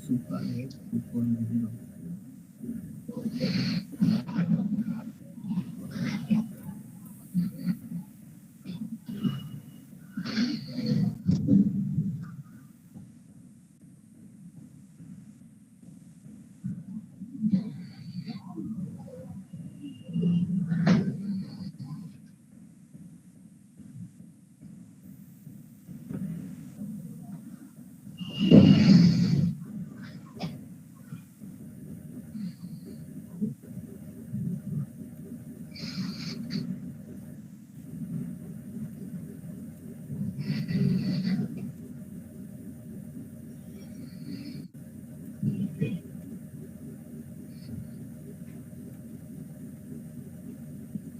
Super net, super zero.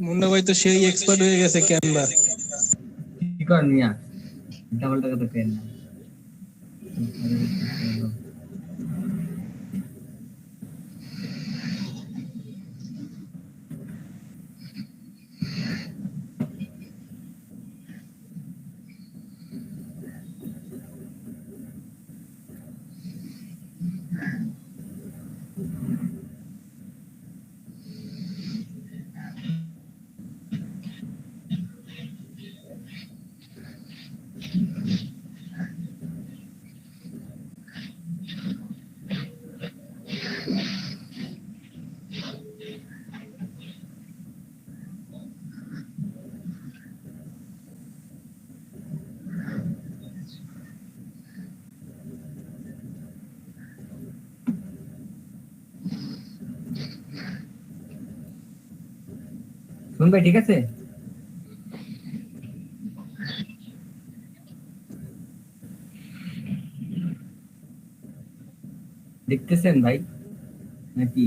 Munna ভাই তো সেই এক্সপার্ট হয়ে গেছে ক্যানভা। কি কর মিয়া ডাবল টাকা তো পেন না। শুন ভাই ঠিক আছে, দেখতেছেন ভাই নাকি?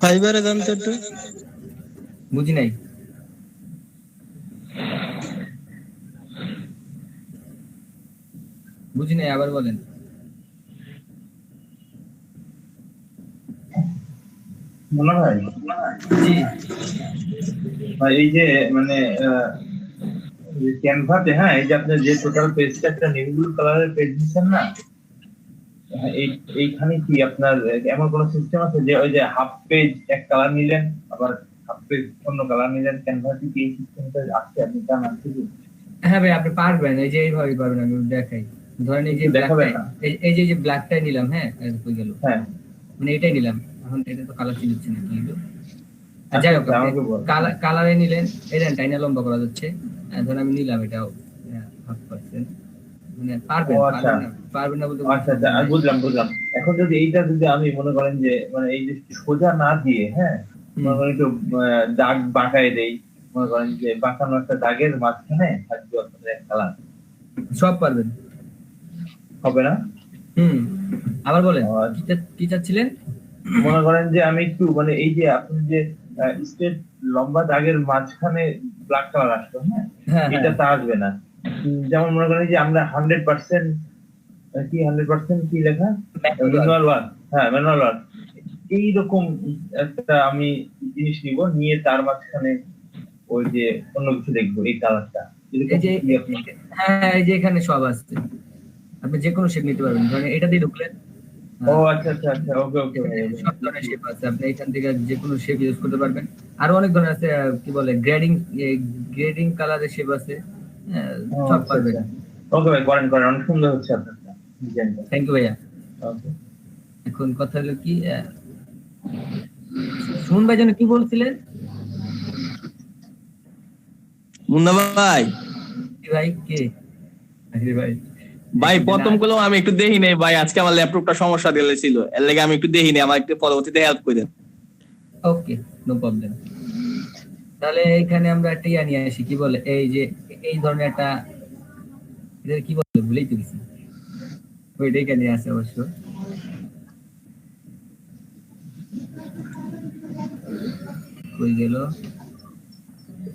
ফাইবারে দাম তো একটু বুঝি নাই। বুঝি নাই, আবার বলেন। মনে হয় জি এই যে মানে ক্যানভাতে, হ্যাঁ, এই যে আপনার যে টোটাল পেজটা একটা নেভি ব্লু কালারের পেজ দিচ্ছেন না, এইখানে কি আপনার এমন কোন সিস্টেম আছে যে ওই যে হাফ পেজ এক কালার নিলেন, আবার হাফ পেজ অন্য কালার নিলেন? ক্যানভাতে কি এই সিস্টেমটা আছে? আপনি জানেন কি? হ্যাঁ ভাই, আপনি পারবেন, এই যে এইভাবে পারবেন। আমি দেখাই, ধরেন এই যে দেখাবেন না? এই যে ব্ল্যাকটাই নিলাম, হ্যাঁ, কই গেল, হ্যাঁ, মানে এটাই নিলাম। এখন এটা তো কালার চেঞ্জ হচ্ছে না, কি হলো? যাই হোক, আমাকে বল। কালারে নিলেন, এই দেন টাইনা লম্বা করা যাচ্ছে। ধরেন আমি নিলাম এটাও 1/2%, মানে পারবেন, ও আচ্ছা পারবেন না বলতে আচ্ছা আচ্ছা, আমি বুঝলাম। এখন যদি এইটা যদি আমি মনে করেন যে মানে এই যে সোজা না দিয়ে, হ্যাঁ, মনে করেন একটু দাগ বাঁকায় দেই, মনে করেন যে বাঁকানো একটা দাগের মাঝখানে থাকবে আপনাদের এক কালার, সব পারবেন, হবে না? আবার বলেন আর কি চাচ্ছিলেন? মনে করেন যে আমি একটু মানে এই যে আপনি যে স্ট্রেট লম্বা দাগের মাঝখানে ব্ল্যাক কালার আসলো, হ্যাঁ, হ্যাঁ এটা তা আসবে না। যেমন মনে করেন যে আমরা 100% কি 100% কি লেখা, ম্যানুয়াল ওয়ার্ক, হ্যাঁ ম্যানুয়াল ওয়ার্ক, এইরকম একটা আমি জিনিস নিব, নিয়ে তার মাঝখানে ওই যে অন্য কিছু দেখবো, এই কালারটা এই যে, হ্যাঁ, এই যে এখানে সব আছে, আপনি যে কোনো শেপ নিতে পারবেন। ধরেন এটা দিয়ে ঢুকলেন। ও আচ্ছা আচ্ছা আচ্ছা, ওকে ওকে, সব ধরনের শেপ আছে, আপনি এখান থেকে যে কোনো শেপ ইউজ করতে পারবেন। আরো অনেক ধরনের আছে, কি বলে, গ্রেডিং কালারের শেপ আছে, সব পারবেন। ওকে ভাই, করেন, অনেক সুন্দর হচ্ছে আপনারটা ডিজাইনটা। থ্যাংক ইউ ভাইয়া। ওকে, এখন কথা হলো কি, শুন ভাই যেন কি বলছিলেন? মুন্না ভাই, ভাই কে? ভাই ভাই প্রথম গুলো আমি একটু দেখি নাই ভাই, আজকে আমার ল্যাপটপটা সমস্যা দিয়েছিল, এর লাগে আমি একটু দেখি নাই, আমার একটু পরবর্তীতে হেল্প করে দেন। ওকে, নো প্রবলেম। তাহলে এখানে আমরা একটা ইয়া নিয়ে আসি, কি বলে, এই যে এই ধরনের একটা, এটা কি বলে ভুলেই তো গেছি, ওইটা এখানে আছে অবশ্য। কই গেল?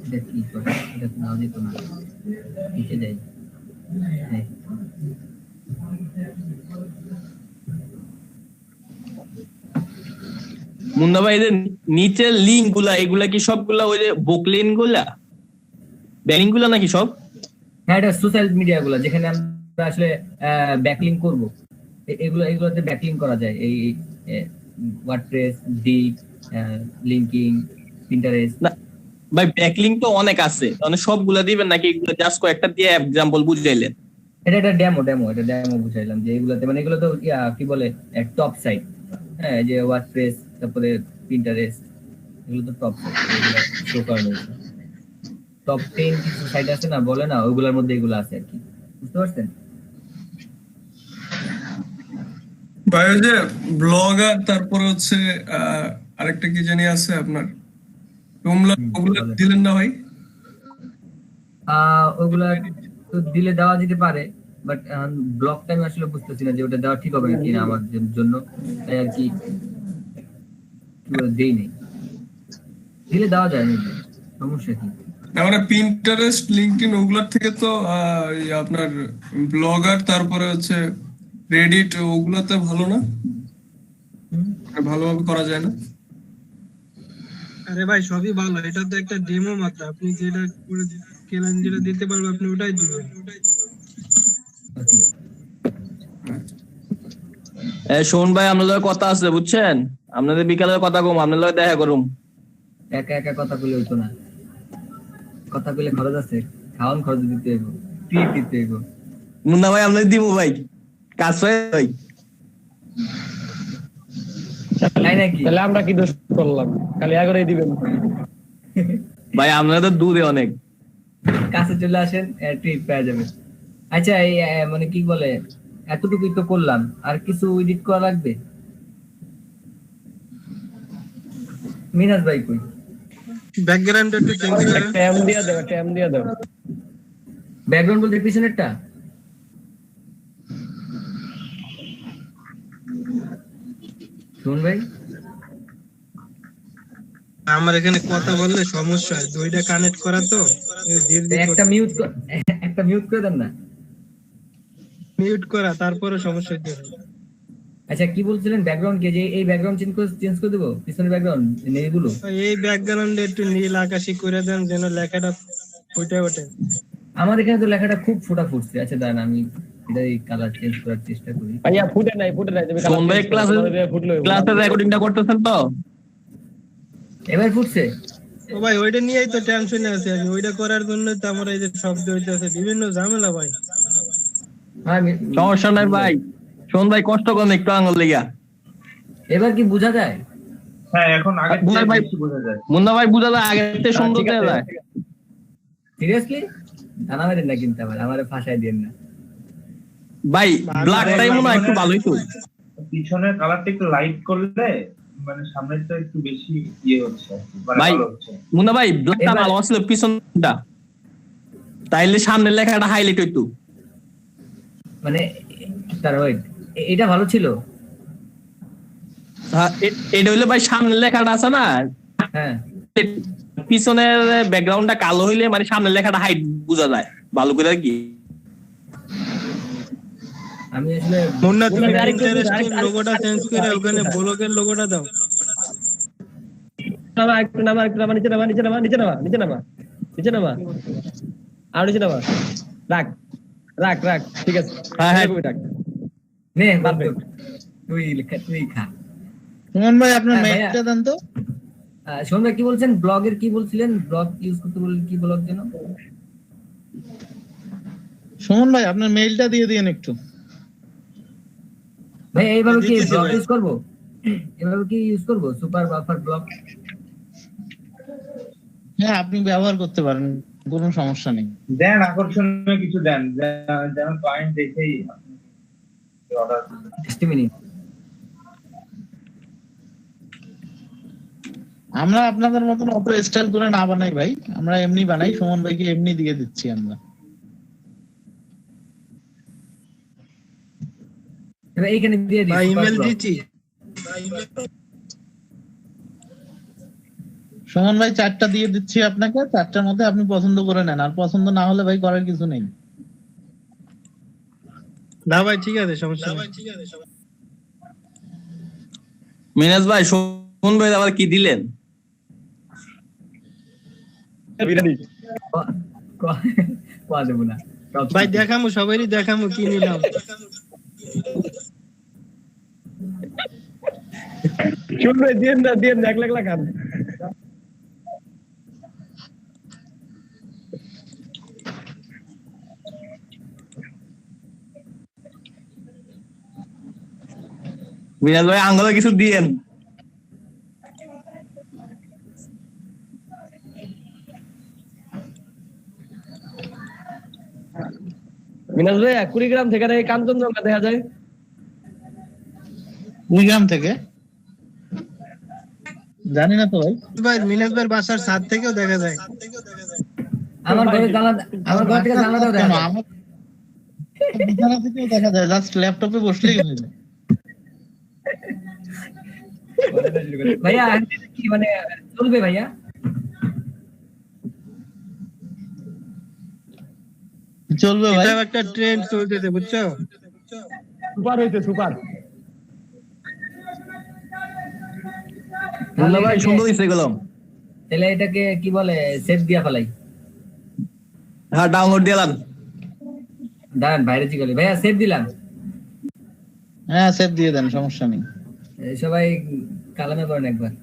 এটা কি করে? এটা তো নাও যেত না, নিচে যাই। হ্যাঁ, মুন্না ভাই, এদের নিচের লিঙ্ক গুলা, এগুলা কি সবগুলা ওই যে বুকলিন গুলা, ব্যালিং গুলা নাকি সব? হ্যাঁ, এটা সোশ্যাল মিডিয়া গুলা, যেখানে আমরা আসলে ব্যাকলিং করব, এগুলোতে ব্যাকলিং করা যায়। এই ওয়ার্ডপ্রেস, ডিপ, লিঙ্কিং, পিন্টারেস্ট। না ভাই, ব্যাকলিং তো অনেক আছে, মানে সবগুলা দিবেন নাকি এগুলো জাস্ট কয়েকটা দিয়ে এক্সাম্পল বুঝাইলেন? এটা ডেমো বুঝাইলাম, যে এগুলোতে, মানে এগুলো তো কি বলে, টপ সাইট, হ্যাঁ, যে ওয়ার্ডপ্রেস, তারপরে পিন্টারেস্ট, এগুলো তো টপ সাইট, এগুলো শো করানো হয়েছে। টপ 10 কিছু সাইট আছে না, বলে না, ওইগুলোর মধ্যে এগুলো আছে আর কি, বুঝতে পারছেন? ভাই ওই যে ব্লগার, তারপরে হচ্ছে আরেকটা কি জানি আছে আপনার, ওগুলা দিলেন না ভাই? ওগুলা তো দিলে দেওয়া যেতে পারে, বাট ব্লগটা আমি আসলে বুঝতেছি না যে ওটা দেওয়া ঠিক হবে কিনা আমার জন্য, তাই আর কি দেই নেই। দিলে দেওয়া যায় না, সমস্যা কি? মানে পিন্টারেস্ট, লিঙ্কডইন ওগুলার থেকে তো আপনার ব্লগার, তারপরে হচ্ছে রেডিট, ওগুলাতে ভালো না, মানে ভালোভাবে করা যায় না? আরে ভাই, সবই ভালো, এটা তো একটা ডেমো মাত্র। আপনি যেটা কেলেন, যেটা দিতে পারবে আপনি ওটাই দিবেন। শোন ভাই, আপনাদের কথা আছে বুঝছেন, আপনাদের বিকালের কথা কম, আপনাদের দেখা করুম। একা একা কথা বলে হইতো না, কথা বলে খরচ আছে, খাওয়ান খরচ দিতে হইব, ট্রিট দিতে হইব। মুন্না ভাই, আপনাদের দিব ভাই, কাজ পাই ভাই। তাই নাকি? তাহলে আমরা কি দোষ করলাম? খালি আগরে দিবেন ভাই আপনারা তো দূরে অনেক, কাছে চলে আসেন, ট্রিট পেয়ে যাবেন। আচ্ছা, এই মানে কি বলে, এতটুকুই তো করলাম, আর কিছু এডিট করা লাগবে? মিনাজ ভাই কই? ব্যাকগ্রাউন্ড একটু চেঞ্জ করে ট্যাম দিয়ে দাও ব্যাকগ্রাউন্ড বলতে পিছনেরটা? শুন ভাই, আমার এখানে কথা বললে সমস্যা হয়, দুইটা কানেক্ট করা তো, একটা মিউট করে দেন না। মিউট করা, তারপরে সমস্যা হচ্ছে। আচ্ছা কি বলছিলেন ব্যাকগ্রাউন্ড কে, যে এই ব্যাকগ্রাউন্ড চেঞ্জ করে দেবো, পিছনের ব্যাকগ্রাউন্ড এইগুলো? এই ব্যাকগ্রাউন্ডে একটু নীল আকাশি করে দেন যেন লেখাটা ফুটে ওঠে। আমার এখানে তো লেখাটা খুব ফোটা ফুটছে। আচ্ছা দাঁড়ান আমি এটা এই কালার চেঞ্জ করার চেষ্টা করি। ভাইয়া ফুটে নাই তুমি শোন ভাই ক্লাসের রেকর্ডিংটা করতেছেন তো? এবার ফুটছে? ও ভাই ওইটা নিয়েই তো টেনশনে আছি আমি, ওইটা করার জন্য তো আমার এই যে শব্দ হইতেছে বিভিন্ন ঝামেলা ভাই। আমি সমস্যা নাই ভাই, শোন ভাই কষ্ট করেন একটু আঙুল লেগা। এবার কি বোঝা যায়? হ্যাঁ এখন আগে বুঝার ভাই বোঝা যায়। মুন্না ভাই বুঝা যায় আগের থেকে সুন্দর ঠিক আছে, দেয়া যায়। সিরিয়াসলি জানা মেরেন না কিন্তু আমার ফাঁসায় দিন না ভাই ব্ল্যাকটাই মনে হয় একটু ভালোই তো। পিছনের কালারটা একটু লাইট করলে মানে সামনেরটা একটু বেশি ইয়ে হচ্ছে আর কি, মানে ভাই ভালো হচ্ছে। মুন্না ভাই ব্ল্যাকটা এবার- ভালো ছিল পিছনটা, তাইলে সামনের লেখাটা হাইলাইট হইতো। মানে তার ওয়েট এটা ভালো ছিল। হ্যাঁ, এটা হইলে ভাই সামনের লেখাটা আছে না, হ্যাঁ পিছনের ব্যাকগ্রাউন্ডটা কালো হইলে মানে সামনের লেখাটা হাইট বোঝা যায় ভালো করে কি। আমি আসলে মুন্না তুমি মুন্না, আরেকটু ইন্টারেস্টিং আরেকটু- লোগোটা চেঞ্জ করে ওখানে ব্লগের লোগোটা দাও। একটু নামা নিচে নামা আর নিচে নামা, রাখ ঠিক আছে। হ্যাঁ, হ্যাঁ। এরকমই রাখ। নে Perfect. তুই খা। সুমন ভাই আপনার হ্যাঁ, ভাইয়া। মেইলটা দেন তো। শোন ভাই কি বলছেন, ব্লগের কি বলছিলেন, ব্লগ ইউজ করতে বললেন, কি ব্লগ যেন? সুমন ভাই আপনার মেইলটা দিয়ে দিন একটু। ভাই এইভাবে কি দিতেছি ব্লগ ভাই। ইউজ করবো? এভাবে কি ইউজ করবো সুপার বাফার ব্লগ? হ্যাঁ আপনি ব্যবহার করতে পারেন, কোনো সমস্যা নেই। দেন আকর্ষণীয় কিছু দেন যেন ক্লায়েন্ট দেখেই অর্ডার। 60 মিনিট। আমরা আপনাদের মতন অত স্টাইল করে না বানাই ভাই, আমরা এমনি বানাই, সুমন ভাইকে এমনি দিয়ে দিচ্ছি আমরা। এবার এইখানে দিয়ে দিই ভাই super ইমেল blog। দিচ্ছি। সুমন ভাই 4টা দিয়ে দিচ্ছি আপনাকে, 4টার মধ্যে আপনি পছন্দ করে নেন, আর পছন্দ না হলে ভাই করার কিছু নেই। না ভাই ঠিক আছে, সমস্যা নেই। মিনাজ ভাই শোন ভাই আবার কি দিলেন? কোয়া দেবো না ভাই দেখামু, সবারই দেখামু কি নিলাম। শুনবে দিয়ে না 1 লাখ লাগান। মিনাজ ভাই আঙ্গুলে কিছু দিয়েন। মিনাজ ভাই 20 গ্রাম থেকে এই কাঞ্চনজঙ্ঘা দেখা যায়। কুড়িগ্রাম থেকে জানি না তো ভাই। ভাই মিনাজ ভাইয়ের বাসার ছাদ থেকেও দেখা যায়। আমার ঘরে জানলা, আমার ঘর থেকে জানলাটাও দেখা যায়। আমার বিছানা থেকেও দেখা যায়, জাস্ট ল্যাপটপে বসলেই হয়ে যায়। ভাইয়া কি মানে চলবে ভাইয়া? চলবে ভাই। এটাও একটা ট্রেন্ড চলতেছে বুঝছো। সুপার হইছে সুপার। মুন্না ভাই সুন্দর হয়েছে এগুলো। তাহলে এটাকে কি বলে, সেভ দিয়া ফেলাই? হ্যাঁ ডাউনলোড দিলাম। দাঁড়ান বাইরে জিগালি। ভাইয়া সেভ দিলাম। হ্যাঁ সেভ দিয়ে দেন, সমস্যা নেই। সবাই কালামে পড়েন একবার।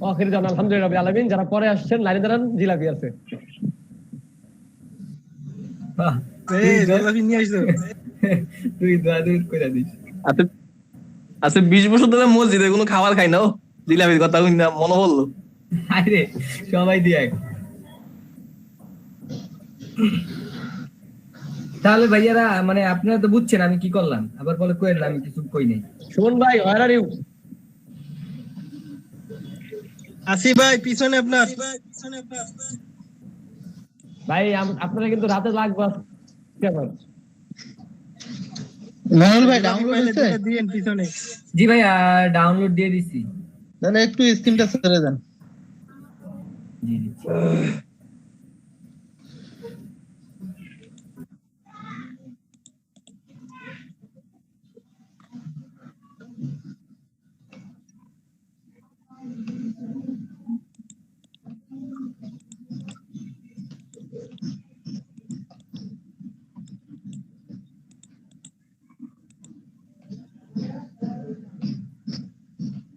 আখির জান আলহামদুলিল্লাহ রাব্বিল আলামিন। যারা পরে আসছেন লাইনে দাঁড়ান, জিলাপি আছে। বাহ, এই জিলাপি নিয়ে আসছো। তুই দোয়া করে দিস। আচ্ছা আচ্ছা 20 বছর ধরে মসজিদে কোনো খাবার খাই না, ও জিলাপির কথা না মনে পড়লো। আরে সবাই দিয়ে তাহলে ভাইয়ারা মানে আপনারা তো বুঝছেন আমি কি করলাম, আবার বলে কইেন না আমি কিছু কই নাই। সুমন ভাই where are you? আসি ভাই পিছনে আপনার। ভাই আপনারা কিন্তু রাতে লাগবে কেমন? মনোল ভাই ডাউনলোড হয়েছে? দিয়েন পিছনে। জি ভাইয়া ডাউনলোড দিয়ে দিছি। তাহলে একটু স্ক্রিনটা ছেড়ে দেন। জি জি।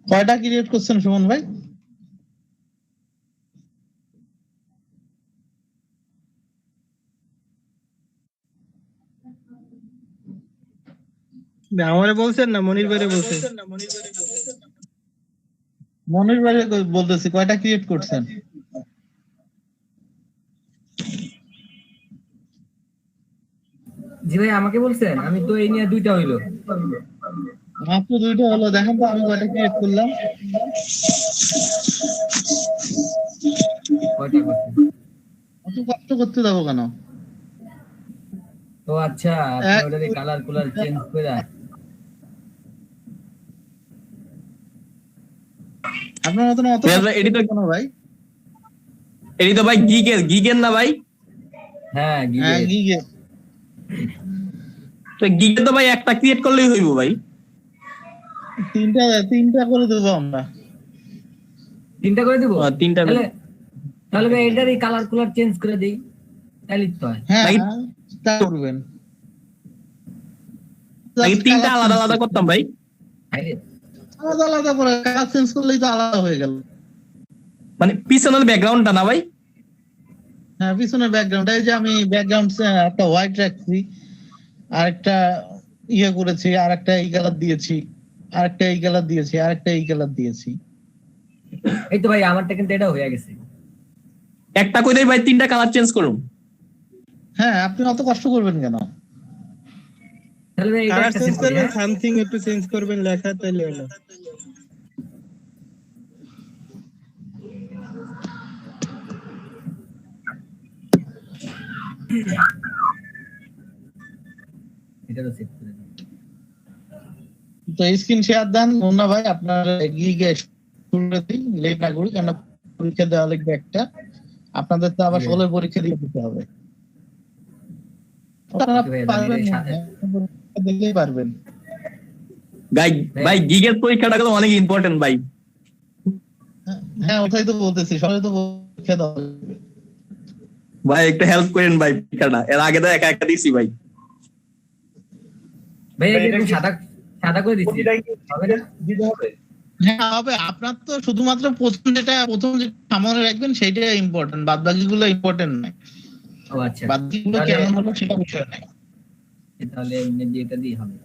কয়টা ক্রিয়েট করছেন সুমন ভাই? আমারে বলছেন না মনির ভাইরে বলছেন? মনির ভাই বলতেছি, কয়টা ক্রিয়েট করছেন? জি ভাই আমাকে বলছেন, আমি তো এই নিয়ে 2টা হইলো। মাত্র 2টা হলো, দেখেন তো আমি কয়টা ক্রিয়েট করলাম। কয়টা করছেন? অত কষ্ট করতে যাবো কেন? তো আচ্ছা, আপনি ওটারে কালার কুলার চেঞ্জ করে আপনার মতন অত মিনাজ ভাই, এটি তো কেন ভাই? ভাই গিগের না ভাই? হ্যাঁ হ্যাঁ গিগে। তো গিগের তো ভাই একটা ক্রিয়েট করলেই হইব ভাই। তিনটা করে দেবো আমরা। 3টা করে দিব? 3টা। তাহলে ভাই এটারই কালার কুলার চেঞ্জ করে দেই, তাহলে তো হয়। হ্যাঁ ভাই, তা করবেন। নাকি 3টা আলাদা আলাদা করতাম ভাই? আরে আলাদা আলাদা করে কালার চেঞ্জ করলেই তো আলাদা হয়ে গেল। মানে পিছনের ব্যাকগ্রাউন্ডটা না ভাই? হ্যাঁ পিছনের ব্যাকগ্রাউন্ড, এই যে আমি ব্যাকগ্রাউন্ড একটা হোয়াইট রাখছি, আরেকটা ইয়ে করেছি, আরেকটা এই কালার দিয়েছি, আরেকটা এই কালার দিয়েছি, আরেকটা এই কালার দিয়েছি। এই তো ভাই আমারটা কিন্তু এটা হয়ে গেছে। একটা কইরেই ভাই 3টা কালার চেঞ্জ করুন? হ্যাঁ আপনি অত কষ্ট করবেন কেন? তাহলে ভাই এটা কালার একটা চেঞ্জ সেট করি, করবেন, হ্যাঁ? সামথিং একটু চেঞ্জ করবেন লেখা, তাইলে হলো। এটারও সেট করে দিই। তো স্ক্রিন শেয়ার দেন মুন্না ভাই, আপনার গিগে শুরু দিই, লেট না করি, কেন পরীক্ষা দেওয়া লাগবে একটা। আপনাদের তো আবার 16 পরীক্ষা দিয়ে দিতে হবে। আপনারা Okay ভাই, পারবেন আমি না, সাথে- পরীক্ষা দিলেই পারবেন। ভাই গিগের পরীক্ষাটা কিন্তু অনেক ইম্পর্টেন্ট ভাই। হ্যাঁ ওটাই তো বলতেছি, সবাই তো পরীক্ষা দেওয়া লাগবে। ভাই একটু হেল্প করেন ভাই পরীক্ষাটা, এর আগে তো একা একা দিছি ভাই। ভাই ভাই, এটা এটা কি- সাদা সাদা করে দিচ্ছি, প্রতিটাই কি হবে না? দিতে হবে? হ্যাঁ হবে, আপনার তো শুধুমাত্র প্রথম যেটা সামনে রাখবেন সেটাই ইম্পর্টেন্ট, বাদ বাকি গুলো ইম্পর্টেন্ট নয়। ও আচ্ছা, বাদ বাকি গুলো তাহলে- কেমন হলো সেটা বিষয় নাই। তাহলে এমনি দিয়ে এটা দিয়ে হবে।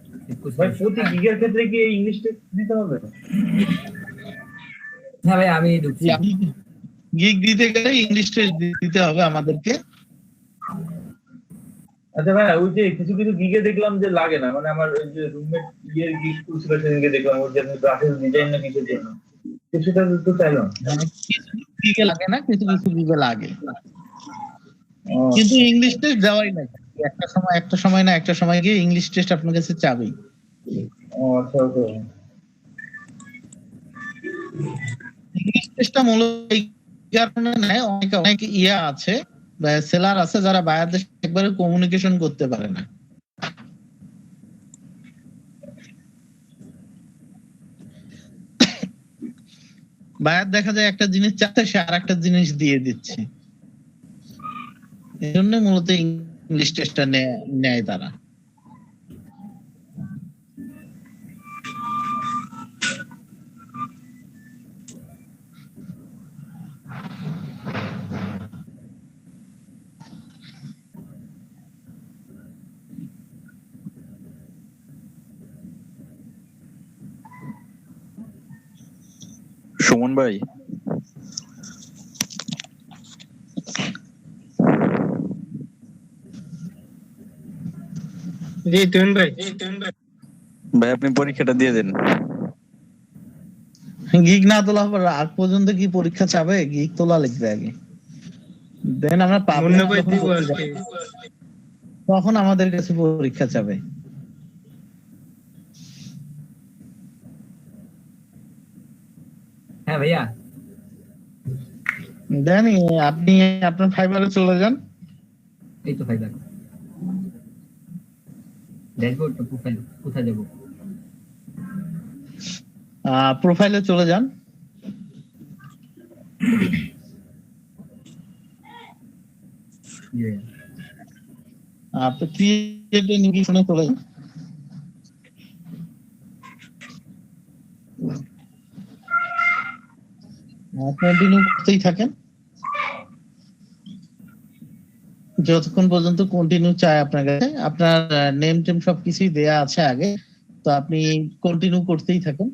ভাই প্রতি গিগের ক্ষেত্রে কি ইংলিশ টেক্সট দিতে হবে? হ্যাঁ ভাই আমি ঢুকছি। গিগ দিতে গেলে ইংলিশ টেস্ট দিতে হবে আমাদেরকে। আচ্ছা ভাই, ওই যে কিছু কিছু গিগে দেখলাম যে লাগে না, মানে আমার ওই যে রুমমেট ইয়ের গিগ করছিল সেদিনকে দেখলাম, ওর যে গ্রাফিক্স ডিজাইন না কিছু জন্য কিছুটা তো চাইলাম। গিগে লাগে না, কিছু কিছু গিগে লাগে, কিন্তু ইংলিশ টেস্ট দেওয়াই না। একটা সময় না একটা সময় গিয়ে ইংলিশ টেস্ট আপনার কাছে চাবেই। ও আচ্ছা, ওকে। ইংলিশ টেস্টটা মূলত এই কারণে নেয়, অনেক ইয়া আছে, সেলার আছে যারা বাইরের দেশে একবারে কমিউনিকেশন করতে পারে না। বাইরে দেখা যায় একটা জিনিস চাচ্ছে, সে আর একটা জিনিস দিয়ে দিচ্ছে। এই জন্য মূলত ইংলিশ টেস্টটা নেয় তারা। সুমন ভাই, জি তুহিন ভাই, ভাই আপনি পরীক্ষাটা দিয়ে দেন। গিগ না তোলা হবে আগ পর্যন্ত কি পরীক্ষা চাবে? গিগ তোলা লিখবে আগে, দেন আমরা পাবো মুন্না ভাই দিব আজকে। তখন আমাদের কাছে পরীক্ষা চাবে। হ্যাঁ ভাইয়া, দেন আপনি আপনার ফাইবারে চলে যান। এই তো ফাইবার ড্যাশবোর্ড তো প্রোফাইল কোথায় যাবো? প্রোফাইলে চলে যান। জি ভাইয়া। আপনি ক্রিয়েট এ নিভিশনে চলে যান। কন্টিনিউ করতেই থাকেন যতক্ষণ পর্যন্ত কন্টিনিউ চায় আপনার কাছে। আপনার নেম টেম সবকিছুই দেয়া আছে আগে, তো আপনি কন্টিনিউ করতেই থাকেন।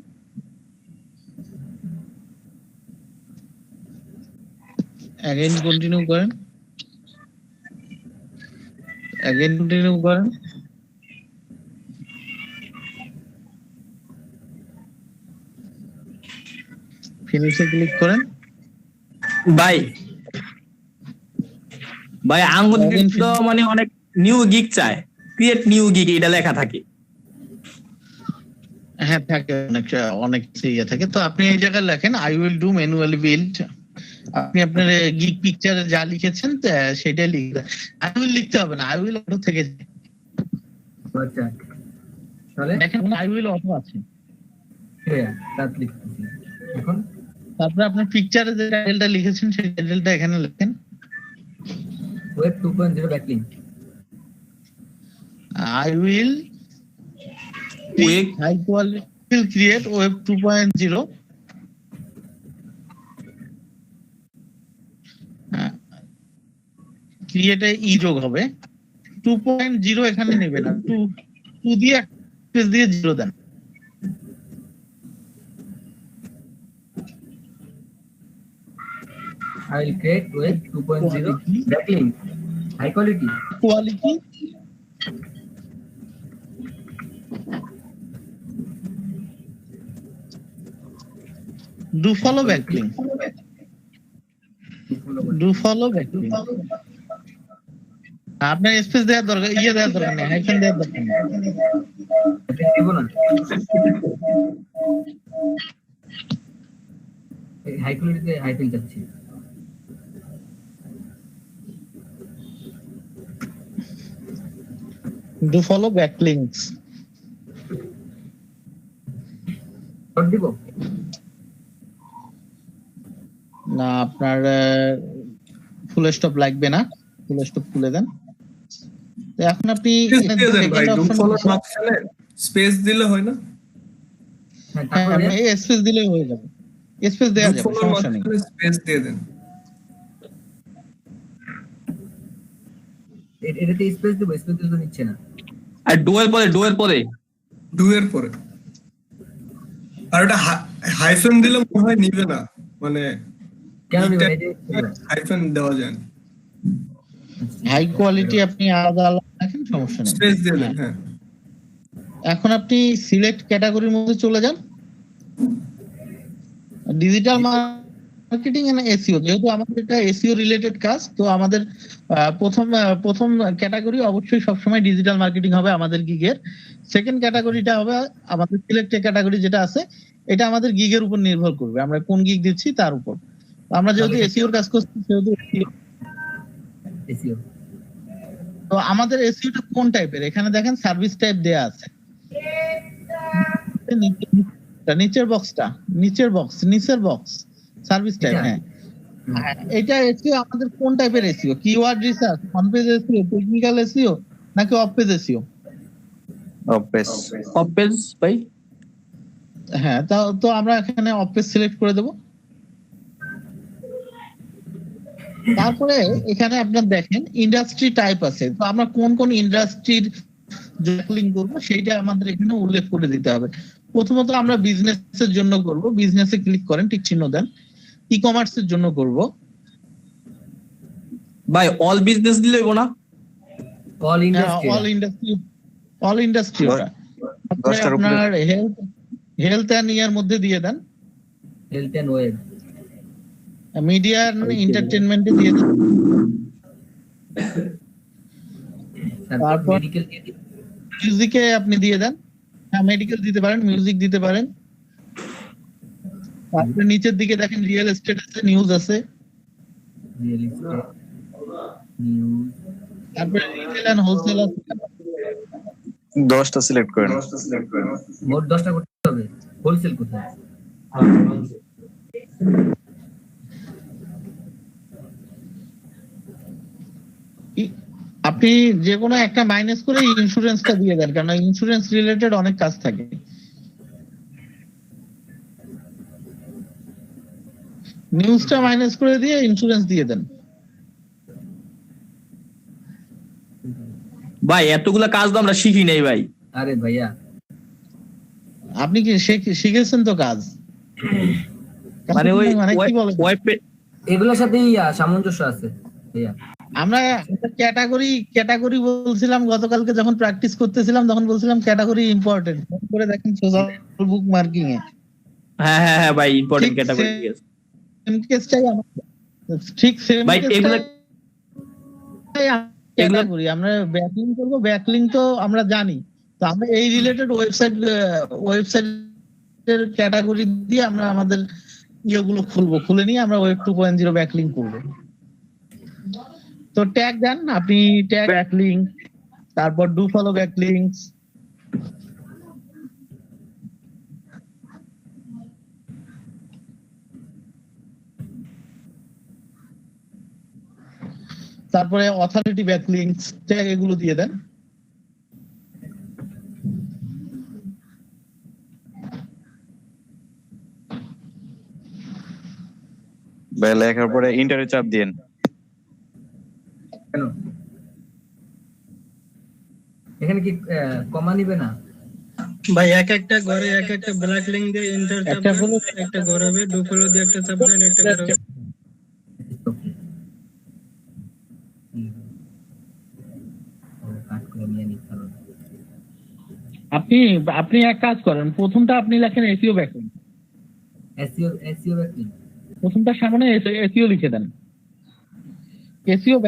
অ্যাগেইন কন্টিনিউ করেন, অ্যাগেইন কন্টিনিউ করেন। ফিনিশে ক্লিক করেন। ভাই ভাই আঙ্গুল তো মানে অনেক নিউ গিগ চায়, ক্রিয়েট নিউ গিগ এটা লেখা থাকে। হ্যাঁ থাকে, অনেক ইয়ে থাকে। তো আপনি এই জায়গায় লেখেন I will do manually build. আপনি আপনার গিগ পিকচারে যা লিখেছেন সেটাই লিখবেন। আই উইল লিখতে হবে না, আই উইল অটো থেকে যায়। আচ্ছা তাহলে দেখেন আই উইল অটো আছে। ভাইয়া তাত লিখতেছি এখন। তারপরে আপনার পিকচারে যে টাইটেলটা লিখেছেন সেই টাইটেলটা এখানে লেখেন। Web 2.0 backlink. I will high quality will create web 2.0 create এ ই যোগ হবে। 2.0 এখানে নেবেন না, 2 দিয়ে স্পেস দিয়ে 0 দেন। I will create web 2.0 backlink high quality. Quality do follow backlink, do follow backlink। আপনার স্পেস দেওয়ার দরকার, ইয়ে দেওয়ার দরকার নেই, হাইফেন দেওয়ার দরকার নেই। দিব না হাই কোয়ালিটিতে হাইফেন যাচ্ছে। do follow backlinks। ডট দিব না, আপনার ফুল স্টপ লাগবে না, ফুল স্টপ খুলে দেন। তো এখন আপনি স্পেস দিলে হয় না? হ্যাঁ তারপরে স্পেস দিলেই হয়ে যাবে, স্পেস দেওয়া যাবে, সমস্যা নেই। স্পেস দিয়ে দেন। এটাতে স্পেস দিব, স্পেস দিতে নিচ্ছে না। আর ডুয়ের পরে ডু এর পরে আর ওটা হাইফেন দিলে মনে হয় নিবে না, মানে কেন নিবে না? এই যে হাইফেন দেওয়া যায় না। হাই কোয়ালিটি আপনি আলাদা আলাদা রাখেন, সমস্যা নেই। স্পেস দিয়ে দেন। হ্যাঁ এখন আপনি সিলেক্ট ক্যাটাগরির মধ্যে চলে যান। ডিজিটাল মার্কেটিং এন্ড এসইও, যেহেতু আমাদের এটা এসইও রিলেটেড কাজ, তো আমাদের প্রথম ক্যাটাগরি অবশ্যই সবসময় ডিজিটাল মার্কেটিং হবে আমাদের গিগের। সেকেন্ড ক্যাটাগরিটা হবে আমাদের সিলেক্টেড ক্যাটাগরি যেটা আছে, এটা আমাদের গিগের উপর নির্ভর করবে আমরা কোন গিগ দিচ্ছি তার উপর। আমরা যেহেতু এসইওর কাজ করছি সেহেতু এসইও। তো আমাদের এসইওটা কোন টাইপের, এখানে দেখেন সার্ভিস টাইপ দেয়া আছে। নিচের বক্স সার্ভিস টাইপ। হ্যাঁ এটা এসইও আমাদের কোন টাইপের SEO? Keyword research, on page SEO, technical SEO নাকি off page SEO? Off page ভাই। হ্যাঁ তো আমরা এখানে অফ পেজ সিলেক্ট করে দেব। তারপরে এখানে আপনার দেখেন ইন্ডাস্ট্রি টাইপ আছে, তো আমরা কোন কোন ইন্ডাস্ট্রির ব্যাকলিংক করব সেইটা আমাদের এখানে উল্লেখ করে দিতে হবে। প্রথমত আমরা বিজনেসের জন্য করব, বিজনেসে ক্লিক করেন, ঠিক চিহ্ন দেন। ই কমার্সের জন্য করব ভাই, অল বিজনেস দিলে না, অল ইন্ডাস্ট্রি। অল ইন্ডাস্ট্রি আপনার হেলথ এন্ড ইয়ার মধ্যে দিয়ে দেন। Health and web. মিডিয়া এন্টারটেইনমেন্টে দিয়ে দেন। তারপর মেডিকেল দিয়ে দিন। মিউজিকে আপনি দিয়ে দেন। হ্যাঁ মেডিকেল দিতে পারেন, মিউজিক দিতে পারেন। তারপরে নিচের দিকে দেখেন রিয়েল এস্টেট আছে, নিউজ আছে, রিয়েল এস্টেট, নিউজ, তারপরে রিটেল এন্ড হোলসেল আছে। 10টা সিলেক্ট করেন। মোট 10টা করতে হবে। হোলসেল কোথায়? আপনি যে কোনো একটা মাইনাস করে ইন্স্যুরেন্সটা দিয়ে দেন, কারণ ইন্স্যুরেন্স রিলেটেড অনেক কাজ থাকে। নিউজটা মাইনাস করে দিয়ে ইন্স্যুরেন্স দিয়ে দেন। ভাই এতগুলা কাজ তো আমরা শিখি নাই ভাই। আরে ভাইয়া আপনি কি শিখেছেন তো কাজ, মানে ওই মানে কি বলেন, এগুলোর সাথে সামঞ্জস্য আছে ভাইয়া। আমরা ক্যাটাগরি বলছিলাম গতকালকে যখন প্র্যাকটিস করতেছিলাম, তখন বলছিলাম ক্যাটাগরি ইম্পর্টেন্ট করে দেখেন সোশ্যাল বুক মার্কিং এ। হ্যাঁ হ্যাঁ হ্যাঁ ভাই, ইম্পর্টেন্ট ঠিক ক্যাটাগরি। সেম কেসটাই ঠিক সেম ভাই এগুলা ক্যাটাগরি। আমরা ব্যাকলিং করব, ব্যাকলিং তো আমরা জানি, তো আমরা এই রিলেটেড ওয়েবসাইটের ক্যাটাগরি দিয়ে আমরা আমাদের ইয়েগুলো খুলে নিয়ে আমরা ওয়েব 2.0 ব্যাকলিং করব। তো ট্যাগ দেন আপনি, ট্যাগ ব্যাকলিং, তারপর ডু ফলো ব্যাকলিংস, তারপরে অথরিটি ব্যাকলিংস, ট্যাগ এগুলো দিয়ে দেন। ভাই লেখার পরে ইন্টারে চাপ দিয়েন। কেন এখানে কি কমা নিবে না? ভাই এক একটা ঘরে এক একটা ব্ল্যাক লিঙ্ক দিয়ে এন্টার চাপবেন, একটা ঘর হবে, ডু ফলো দিয়ে একটা চাপবেন, একটা ঘর হবে। আপনি এক কাজ করেন, প্রথমটা আপনি লেখেন এসইও ব্যাকলিং, এসইও ব্যাকলিং, প্রথমটার সামনে এসইও লিখে দেন। এসইও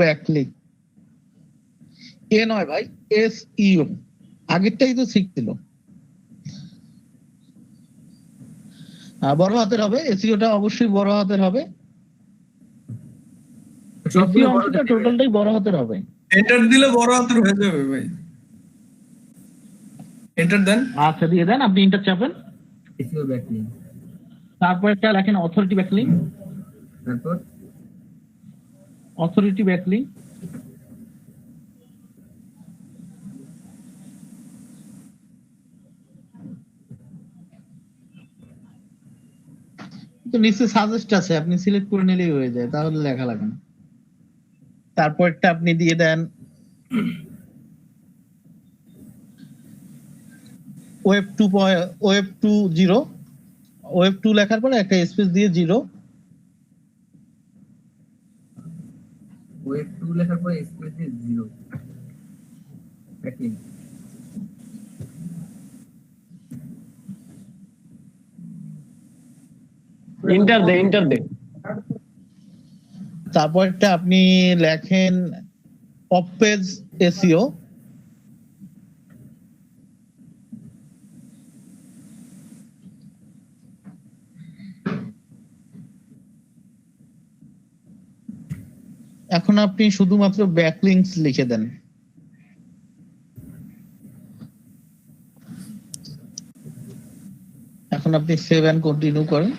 ব্যাকলিং, এ নয় ভাই, এসইও, আগেরটাই তো শিখছিল। বড় হাতের হবে, এসইওটা অবশ্যই বড় হাতের হবে, এসইও অংশটা টোটালটাই বড় হাতের হবে। এন্টার দিলে বড় হাতের হয়ে যাবে ভাই। এন্টার দেন। আচ্ছা দিয়ে দেন, আপনি এন্টার চাপেন। এসইও ব্যাকলিং, তারপর একটা লেখেন অথরিটি ব্যাকলিং, তারপর অথরিটি ব্যাকলিং, তো নিচে সাজেস্ট আছে, আপনি সিলেক্ট করে নিলেই হয়ে যায়, তাহলে লেখা লাগে না। তারপরটা আপনি দিয়ে দেন ওয়েব 2.0, ওয়েব 2 লেখার পরে একটা স্পেস দিয়ে 0, ওয়েব 2 লেখার পরে স্পেস দিয়ে 0 ব্যাকলিং। ইন্টার দে। তারপরটা আপনি লেখেন অফ পেজ এসইও, এখন আপনি শুধুমাত্র ব্যাকলিংস লিখে দেন। এখন আপনি সেভ এন্ড কন্টিনিউ করেন।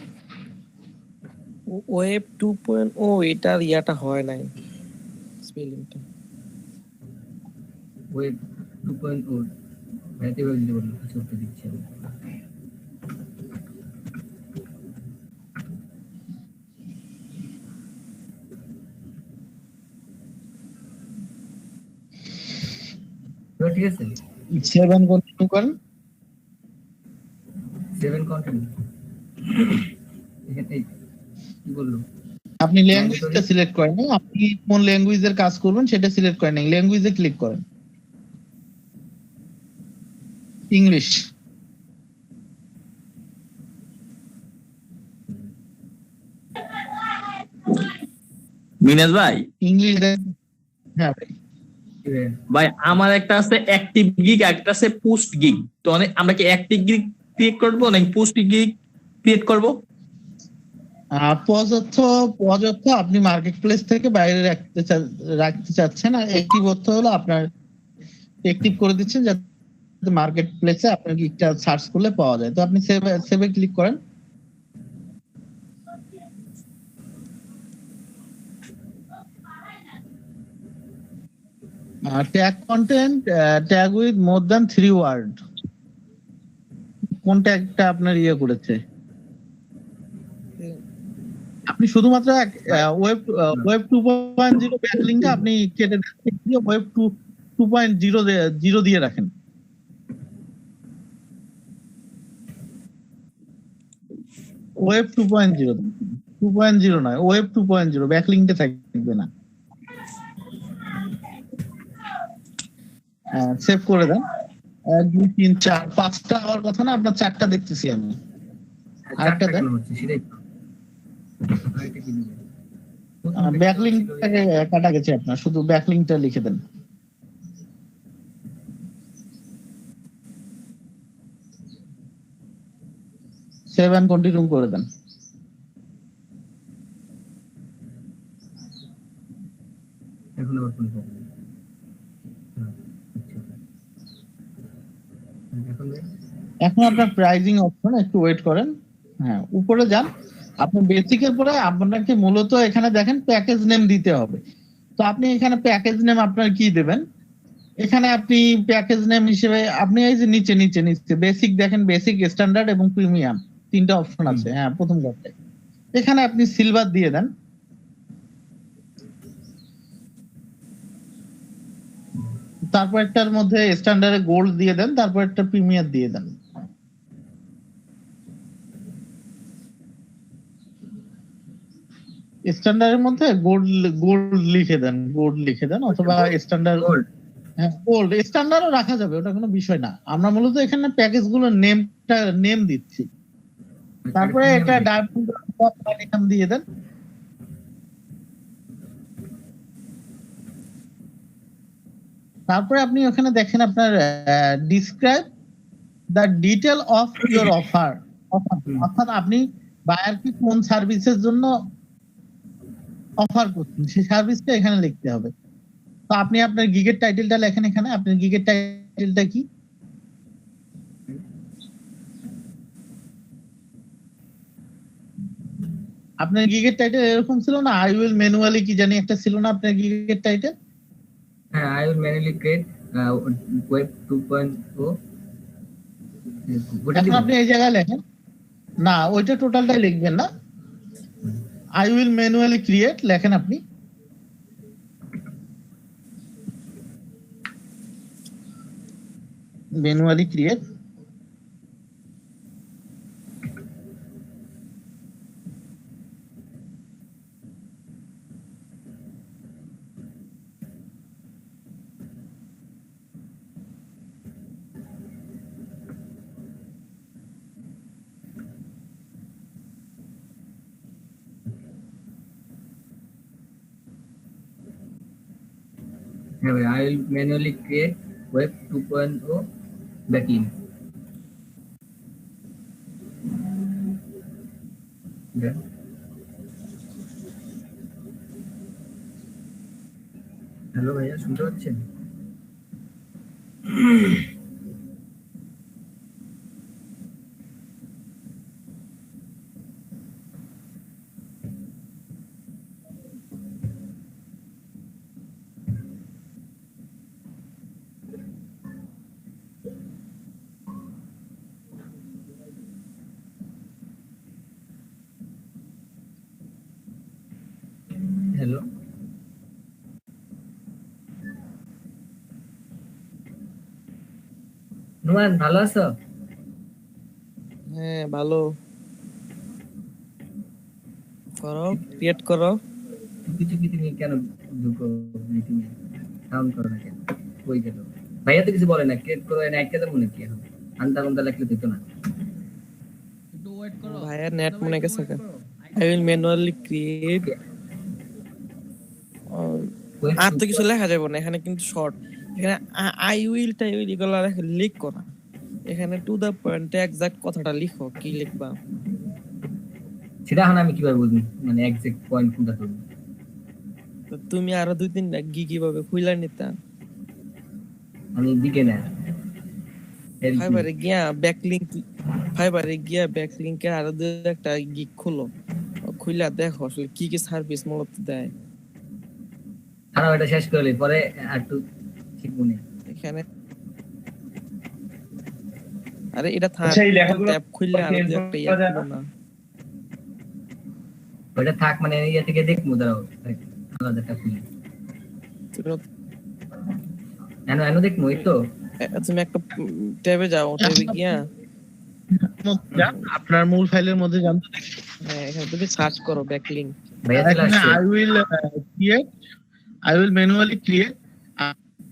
ওয়েব 2.0 এটার ইয়াটা হয় নাই, স্পেলিংটা। ওয়েব 2.0 ভ্যারাইটি ওয়েব দিতে বললো, কিছু একটা দিচ্ছি আমি। ঠিক আছে, সেভ এন্ড কন্টিনিউ করেন। 7 কন্টিনিউ। এখানে কি বললো? আপনি ল্যাঙ্গুয়েজটা সিলেক্ট করেন, আপনি কোন ল্যাঙ্গুয়েজের কাজ করবেন সেটা সিলেক্ট করেন, ল্যাঙ্গুয়েজে ক্লিক করেন, ইংলিশ। মিনাজ ভাই, ইংলিশ, হ্যাঁ ভাই। ভাই আমার একটা আছে অ্যাক্টিভ গিগ, একটা আছে পোস্ট গিগ। তো আমরা কি অ্যাক্টিভ গিগ ক্রিয়েট করব নাকি পোস্ট ক্রিয়েট করব? পজ অর্থ আপনি মার্কেট প্লেস থেকে বাইরে রাখতে চাচ্ছেন, আর অ্যাক্টিভ অর্থ হলো আপনার অ্যাক্টিভ করে দিচ্ছেন যাতে মার্কেট প্লেসে আপনার গিগটা সার্চ করলে পাওয়া যায়। তো আপনি সেভে ক্লিক করেন। Tag content, tag with more than 3 word, কোন ট্যাগটা আপনার করেছে? আপনি শুধুমাত্র ওয়েব 2.0 ব্যাকলিংকটা আপনি কেটে দিয়ে ওয়েব 2.0 দিয়ে রাখেন। ওয়েব 2.0 নয়, ওয়েব 2.0, ব্যাকলিংকটা থাকবে না। সেভ করে দেন। 1 2 3 4 5টা হওয়ার কথা না, আপনার 4টা দেখতেছি আমি। আরেকটা দেন। ব্যাকলিংকটাকে কাটা গেছে আপনার, শুধু ব্যাকলিংকটা লিখে দেন। সেভ এন্ড কন্টিনিউ করে দেন। এখন আবার কোন এখন আপনার প্রাইজিং অপশন, একটু ওয়েট করেন। হ্যাঁ, উপরে যান। আপনি বেসিকের পরে আপনাকে মূলত এখানে দেখেন প্যাকেজ নেম দিতে হবে। তো আপনি এখানে প্যাকেজ নেম আপনার কি দেবেন? এখানে আপনি প্যাকেজ নেম হিসেবে আপনি এই যে নিচে নিচে নিচে বেসিক দেখেন, বেসিক, স্ট্যান্ডার্ড এবং প্রিমিয়াম 3টা অপশন আছে। হ্যাঁ, প্রথম ঘরটায় এখানে আপনি সিলভার দিয়ে দেন। তারপর একটার মধ্যে স্ট্যান্ডার্ডে গোল্ড দিয়ে দেন, তারপর একটা প্রিমিয়ার দিয়ে দেন। স্ট্যান্ডার্ডের মধ্যে গোল্ড লিখে দেন অথবা স্ট্যান্ডার্ড গোল্ড। হ্যাঁ, গোল্ড স্ট্যান্ডার্ডও রাখা যাবে, ওটা কোনো বিষয় না। আমরা মূলত এখানে প্যাকেজগুলোর নেম দিচ্ছি। তারপরে এটা ডায়মন্ড দিয়ে দেন। তারপরে আপনি ওখানে দেখেন আপনার describe the detail of your offer, অর্থাৎ আপনি বায়ারকে কোন সার্ভিসের জন্য অফার করছেন সেই সার্ভিসটা এখানে লিখতে হবে। তো আপনি আপনার গিগের টাইটেলটা লেখেন এখানে। আপনার গিগের টাইটেলটা কি? আপনার গিগের টাইটেল এরকম ছিল না? আই উইল ম্যানুয়ালি কি জানি একটা ছিল না আপনার গিগের টাইটেল? হ্যাঁ, I will manually create web 2.0। এখন আপনি এই জায়গায় লেখেন না, ওইটা টোটালটাই লিখবেন না। আই উইল ম্যানুয়ালি ক্রিয়েট লেখেন আপনি। Manually create. I will manually create web 2.0 backlink. Yeah. Hello ভাইয়া, শুনতে পাচ্ছেন? হ্যালো, নুমান ভালো আছো? হ্যাঁ ভালো। করো, ক্রিয়েট করো। কিছু নিয়ে কেন ঢুকো মিটিং এ? সাউন্ড করো না কেন? কই গেল ভাইয়া? তো কিছু বলে না, ক্রিয়েট করো না, একটা তো মনে কি হবে? আন্তা কোনটা লিখলে দিত না। ভাইয়া নেট মনে গেছে। I will manually create. আর তো কিছু লেখা যাবে না এখানে, কিন্তু শর্ট। এখানে আই উইল এগুলো লিখ করা। এখানে টু দা পয়েন্ট এক্সাক্ট কথাটা লিখো, কি লিখবা? সেটা এখন আমি কিভাবে বুঝবো মানে এক্সাক্ট পয়েন্ট কোনটা ধরবো? তো তুমি আরো 2-3টা কিভাবে খুইলা নিতা? আমি দিকে না ফাইবারে গিয়া ব্যাকলিংকের আরো একটা গিগ খুলো, খুইলা দেখো আসলে কি কি সার্ভিস মূলত দেয়। আর এটা শেষ করলে পরে আর একটু শিখবো না। এখানে আরে এটা থাক, আচ্ছা, এই লেখাগুলো ট্যাব খুললে আরো change একটা করা যায় খুলো না? না। ওইটা থাক মানে ইয়ে থেকে দেখবো, দাঁড়াও আলাদাটা খুলি। এনো দেখবো, এই তো তুমি একটা ট্যাবে যাও, ট্যাবে গিয়া আপনার মূল ফাইলের মধ্যে জানতে হ্যাঁ এখানে তুমি সার্চ করো ব্যাকলিংক। ভাইয়া চলে আসছে। I will manually create.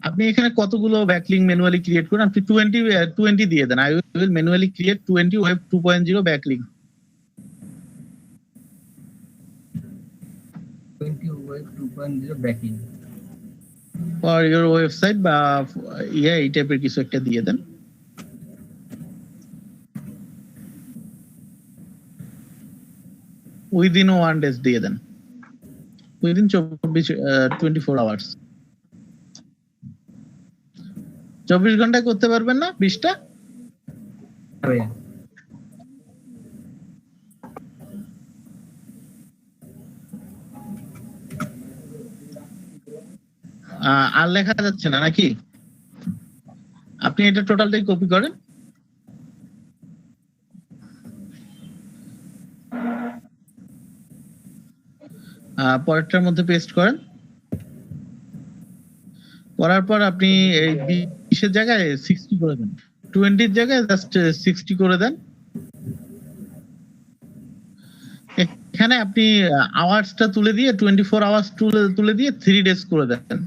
আপনি এখানে কতগুলো ব্যাকলিংক ম্যানুয়ালি ক্রিয়েট করেন, আপনি 20 দিয়ে দেন। I will manually create 20 web 2.0 backlink 20 web 2.0 backlink for your website বা এই টাইপের কিছু একটা দিয়ে দেন। উইদিন 1 ডে দিয়ে দেন, উইদিন 24 আওয়ার্স। 24 ঘন্টায় করতে পারবেন না 20টা? ভাইয়া আর লেখা যাচ্ছে না নাকি? আপনি এটা টোটালটাই কপি করেন, পরেরটার মধ্যে পেস্ট করেন। করার পর আপনি এই 20 এর জায়গায় 60 করে দেন, 20 এর জায়গায় জাস্ট 60 করে দেন। এখানে আপনি আওয়ার্সটা তুলে দিয়ে 24 আওয়ার্স তুলে দিয়ে 3 ডেজ করে দেন।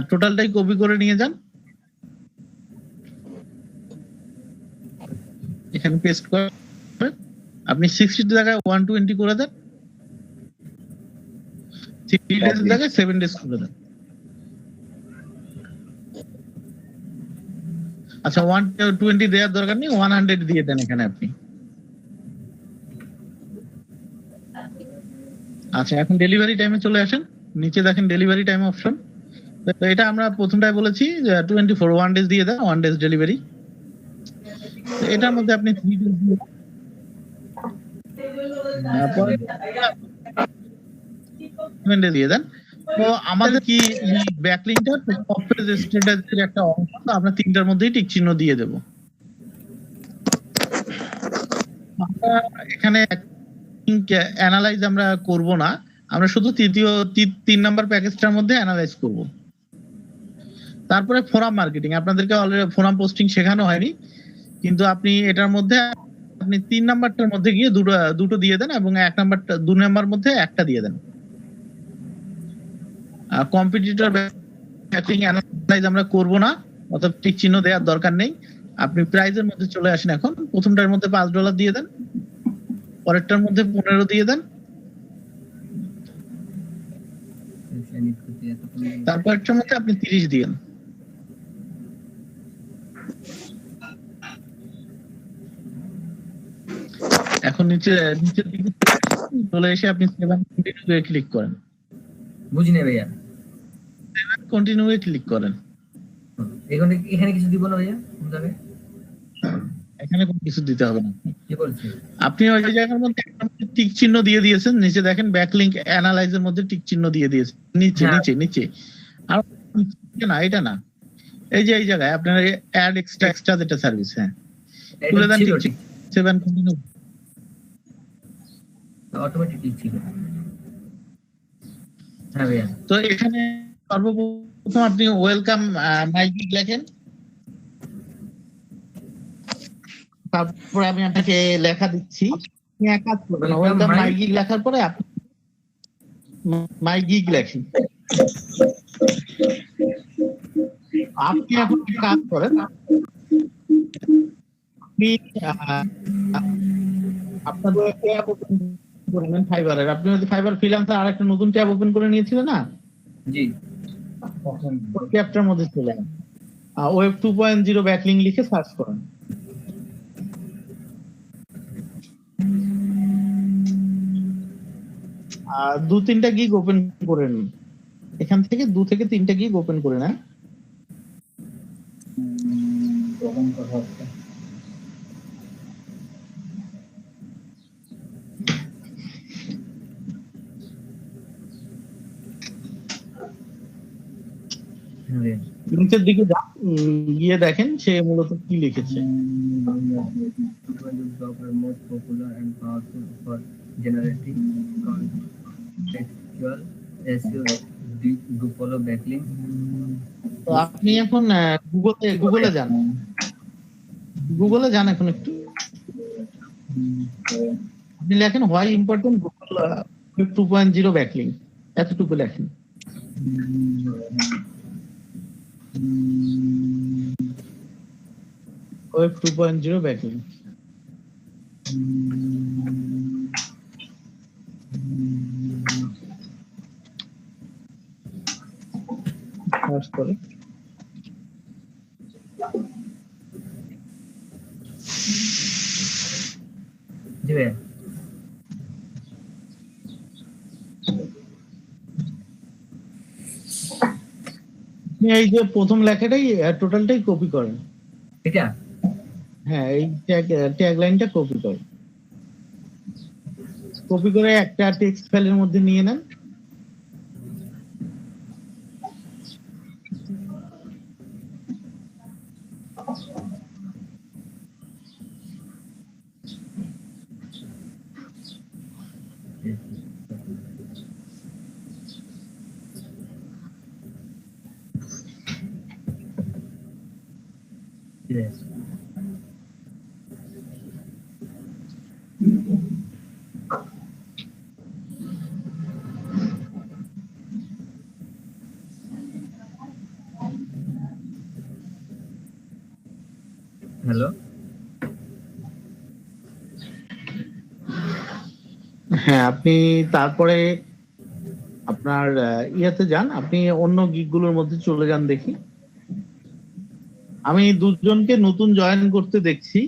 টোটালটাই কপি করে নিয়ে যান, এখানে পেস্ট করে আপনি 60 এর জায়গায় 120 করে দেন, 3 ডেজ এর জায়গায় 7 ডেজ করে দেন। আচ্ছা 120 দেওয়ার দরকার নেই, 100 দিয়ে দেন এখানে আপনি। আচ্ছা এখন ডেলিভারি টাইমে চলে আসেন, নিচে দেখেন ডেলিভারি টাইম অপশন। তো এটা আমরা প্রথমটাই বলেছি যে 24 1 ডেজ দিয়ে দেন, 1 ডেজ ডেলিভারি। এটার মধ্যে আপনি 3 ডেজ দিয়ে দিয়ে দেন। তো আমাদের কি ব্যাকলিংকটা সফটওয়্যার স্ট্যাটাসের একটা অংশ, তো আমরা 3টার মধ্যেই টিক চিহ্ন দিয়ে দেব। আমরা এখানে অ্যানালাইজ আমরা করব না, আমরা শুধু 3 নাম্বার প্যাকেজটার মধ্যে অ্যানালাইজ করব। তারপরে ফোরাম মার্কেটিং, আপনাদেরকে অলরেডি ফোরাম পোস্টিং শেখানো হয়নি, কিন্তু আপনি এটার মধ্যে আপনি 3 নাম্বারটার মধ্যে গিয়ে দুটো দিয়ে দেন এবং 2 নাম্বার মধ্যে একটা দিয়ে দেন। কম্পিটিটর ব্যাকলিং অ্যানালাইজ আমরা করব না, অর্থাৎ টিক চিহ্ন দেওয়ার দরকার নেই। আপনি প্রাইজের মধ্যে চলে আসেন, এখন প্রথমটার মধ্যে $5 দিয়ে দেন, পরেরটার মধ্যে 15 দিয়ে দেন, তারপরটার মধ্যে আপনি 30 দিয়েন। এখন নিচের দিকে চলে এসে আপনি 7 কন্টিনিউ এ ক্লিক করেন। বুঝিনি ভাইয়া। 7 কন্টিনিউ এ ক্লিক করেন। এখানে কিছু দিব না ভাইয়া? কোন জায়গায়? এখানে কোনো কিছু দিতে হবে না, কি বলছে? আপনি ওই জায়গার মধ্যে টিক চিহ্ন দিয়ে দিয়েছেন, নিচে দেখেন ব্যাকলিংক অ্যানালাইজের মধ্যে টিক চিহ্ন দিয়ে দিয়েছেন, নিচে নিচে নিচে। আর না এটা না, এই যে এই জায়গায় আপনার অ্যাড এক্সট্রা যেটা সার্ভিস, হ্যাঁ তুলে দেন টিক চিহ্ন। 7 কন্টিনিউ অটোমেটিক ছিল। হ্যাঁ ভাইয়া। তো এখানে সর্বপ্রথম আপনি ওয়েলকাম মাই গিগ লেখেন, তারপরে আমি আপনাকে লেখা দিচ্ছি। এক কাজ করবেন, ওয়েলকাম মাই গিগ লেখার পরে আপনি মাই গিগ লেখেন। আপনি এখন কাজ করেন, আপনি আপনাদের ট্যাব ওপেন করে নেন ফাইবারের। আপনি যদি ফাইবার ফ্রিল্যান্সার আর একটা নতুন ট্যাব ওপেন করে নিয়েছিলেন না, জি ওই ট্যাবটার মধ্যে চলে যান, ওয়েব 2.0 ব্যাকলিং লিখে সার্চ করেন। আর 2-3টা গিগ ওপেন করে নিন, এখান থেকে 2 থেকে 3টা গিগ ওপেন করে নেন। তখন কথা হচ্ছে। হ্যাঁ, নিচের দিকে যান, গিয়ে দেখেন সে মূলত কি লিখেছে। most popular and powerful for generating contextual SEO. Do follow backlink. তো আপনি এখন গুগলে যান, এখন একটু আপনি লেখেন হোয়াই ইম্পর্টেন্ট গুগল 2.0 ব্যাকলিং, এতটুকু লেখেন। ওয়েব 2.0 ব্যাকলিং সার্চ করে জি ভাইয়া। আপনি এই যে প্রথম লেখাটাই টোটালটাই কপি করেন, এটা হ্যাঁ এই ট্যাগ লাইনটা কপি করেন, কপি করে একটা টেক্সট ফাইলের মধ্যে নিয়ে নেন। Yes. হ্যালো, হ্যাঁ আপনি তারপরে আপনার ইয়েতে যান, আপনি অন্য গিগগুলোর মধ্যে চলে যান। দেখি আমি দুজনকে নতুন জয়েন করতে দেখছি,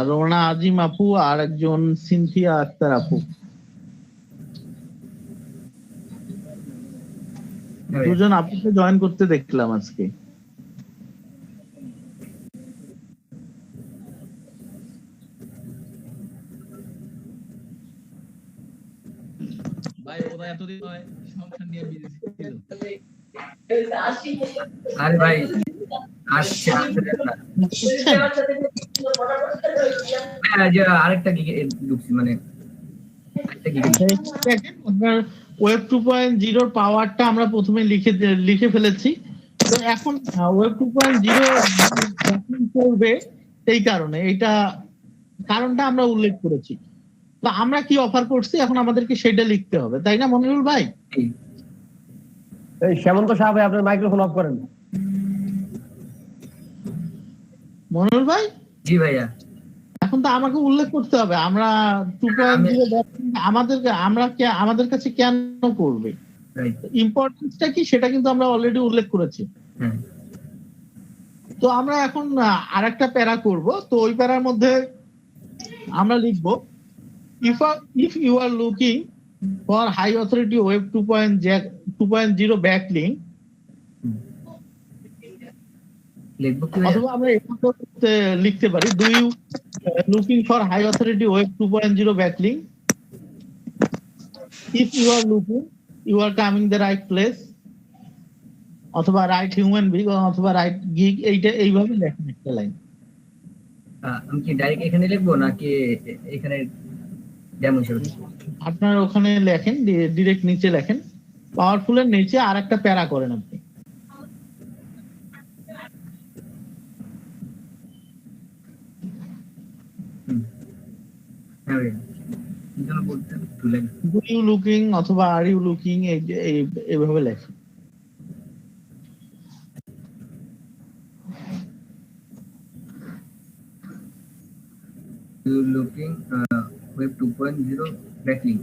রোনা আজিম আপু আর একজন সিনথিয়া আক্তার আপু, দুজন আপুকে জয়েন করতে দেখলাম আজকে। ভাই ওরা এতদিন হয় সংসার নিয়ে বিজি ছিল। আরে ভাই আসছে যে আরেকটা কি ঢুকছি, মানে আরেকটা কি আপনার ওয়েব 2.0 পাওয়ারটা আমরা প্রথমে লিখে ফেলেছি। তো এখন ওয়েব 2.0 করবে এই কারণে, কারণটা আমরা উল্লেখ করেছি। তো আমরা কি অফার করছি এখন আমাদেরকে সেটা লিখতে হবে, তাই না মনিরুল ভাই? এই শ্যামন্ত সাহেব ভাই আপনার মাইক্রোফোন অফ করেন। মনিরুল ভাই, জি ভাইয়া, এখন তো আমাকে উল্লেখ করতে হবে আমরা 2.0 আমাদের কাছে কেন করবে, ইম্পর্টেন্সটা কি সেটা কিন্তু আমরা অলরেডি উল্লেখ করেছি। তো আমরা এখন আরেকটা প্যারা করব, তো ওই প্যারার মধ্যে আমরা লিখবো if you are looking for high authority web 2.0 backlink, অথবা আমরা লিখতে পারি do you looking for high authority web 2.0 backlink, if you are looking you are coming the right place, অথবা রাইট হিউম্যান বিং অথবা রাইট গিগ, এইভাবে লেখেন একটা line. আমি কি ডাইরেক্ট এখানে লিখবো নাকি এখানে ডেমো হিসেবে? আপনার ওখানে লেখেন, ডিরেক্ট নিচে লেখেন, পাওয়ারফুলের নিচে আর একটা প্যারা করেন আপনি। ডু ইউ লুকিং অথবা আর ইউ লুকিং, এইভাবে লেখেন। looking web 2.0 backlink,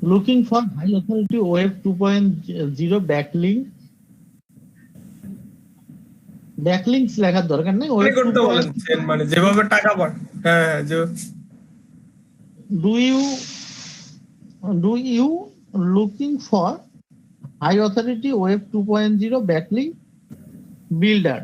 looking for high authority web 2.0 backlinks লেখার দরকার নেই। মনে ওয়েব করতে বলেছেন মানে যেভাবে টাকা পান। হ্যাঁ যে do you looking for high authority web 2.0 backlink builder.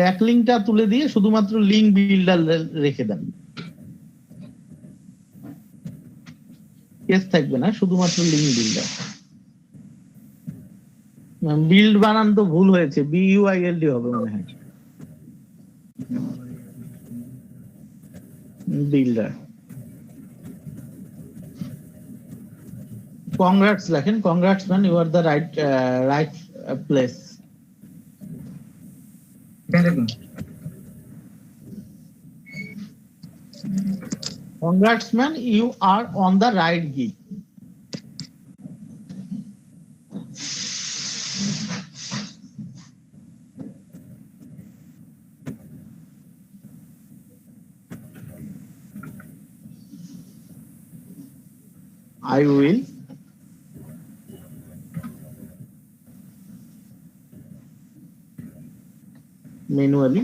ব্যাকলিংটা তুলে দিয়ে শুধুমাত্র লিঙ্ক বিল্ডার রেখে দেন, কেস থাকবে না, শুধুমাত্র লিঙ্ক বিল্ডার। বিল্ড বানান তো ভুল হয়েছে, বিইউআইএলডি হবে মনে হয়, বিল্ডার। কংগ্রাটস লেখেন, congrats man, you are the right place. Congrats man, you are on the right gig. I will manually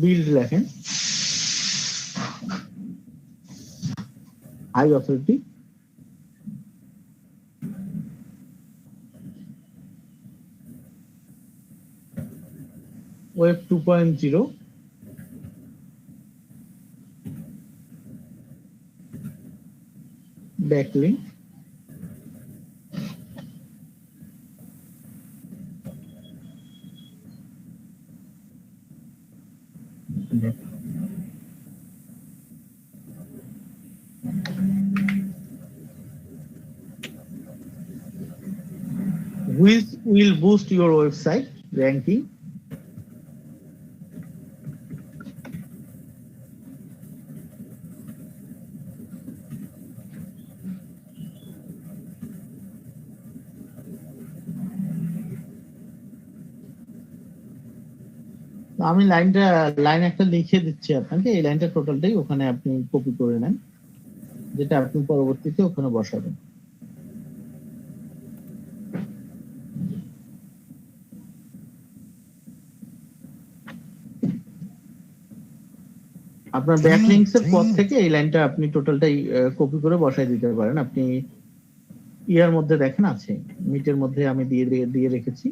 build লেখেন high authority web 2.0 backlink which will boost your website ranking. আমি লাইন একটা লিখে দিচ্ছি আপনাকে, এই লাইনটা টোটালটাই ওখানে আপনি কপি করে নেন, যেটা আপনি পরবর্তীতে ওখানে বসাবেন। আপনার ব্যাকলিংকস এর পর থেকে এই লাইনটা আপনি টোটালটাই কপি করে বসাই দিতে পারেন। আপনি ইয়ার মধ্যে দেখেন আছে, মিটের মধ্যে আমি দিয়ে রেখেছি,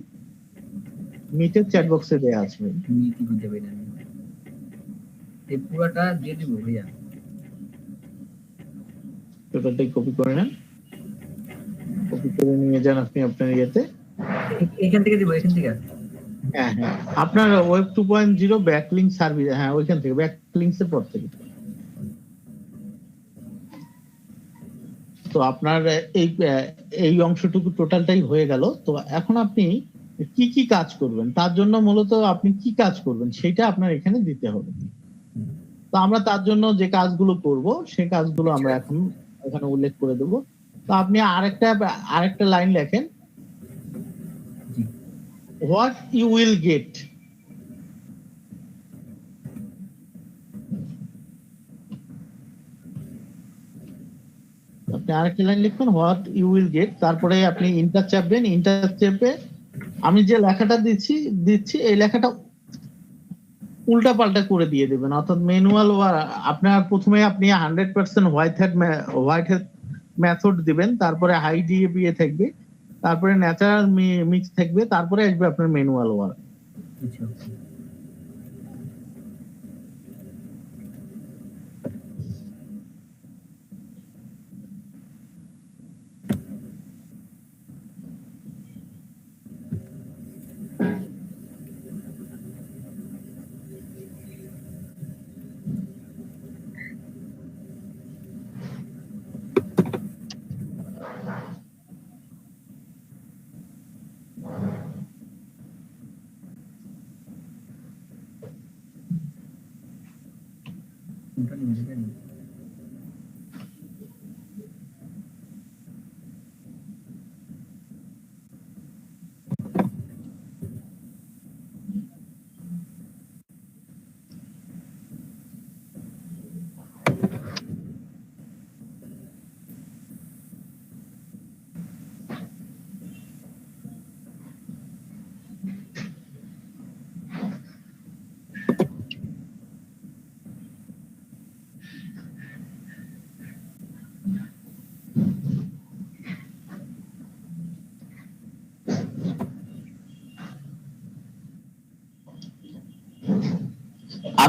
মিটের চ্যাট বক্সে দেয়া আছে। মিটই বুঝতে পারি না, এই পুরোটা দিয়ে দিব ভাইয়া। টোটালটাই কপি করে নেন, কপি করে নিয়ে যান আপনি আপনার ইয়েতে। এখান থেকে দিব, এখান থেকে। হ্যাঁ হ্যাঁ, আপনার ওয়েব 2.0 ব্যাকলিংক সার্ভিস, হ্যাঁ ওইখান থেকে, ব্যাকলিংকস এর পর থেকে। তো আপনার এই অংশটুকু টোটালটাই হয়ে গেল। তো এখন আপনি কি কি কাজ করবেন, তার জন্য মূলত আপনি কি কাজ করবেন সেটা আপনার এখানে দিতে হবে। তো আমরা তার জন্য যে কাজগুলো করব সেই কাজগুলো আমরা এখন এখানে উল্লেখ করে দেব। তো আপনি আরেকটা লাইন লেখেন, what you will get. আপনি আরেকটা লাইন লিখুন, what you will get, তারপরে আপনি ইন্টার চাপবেন। ইন্টার চেপে আমি যে লেখাটা দিচ্ছি এই লেখাটা উল্টা পাল্টা করে দিয়ে দেবেন, অর্থাৎ ম্যানুয়াল। আপনার প্রথমে আপনি 100% হোয়াইট হেড মেথড দিবেন, তারপরে হাই ডিএপিএ থাকবে, তারপরে ন্যাচারাল মিক্স থাকবে, তারপরে আসবে আপনার ম্যানুয়াল ওয়ার্ক।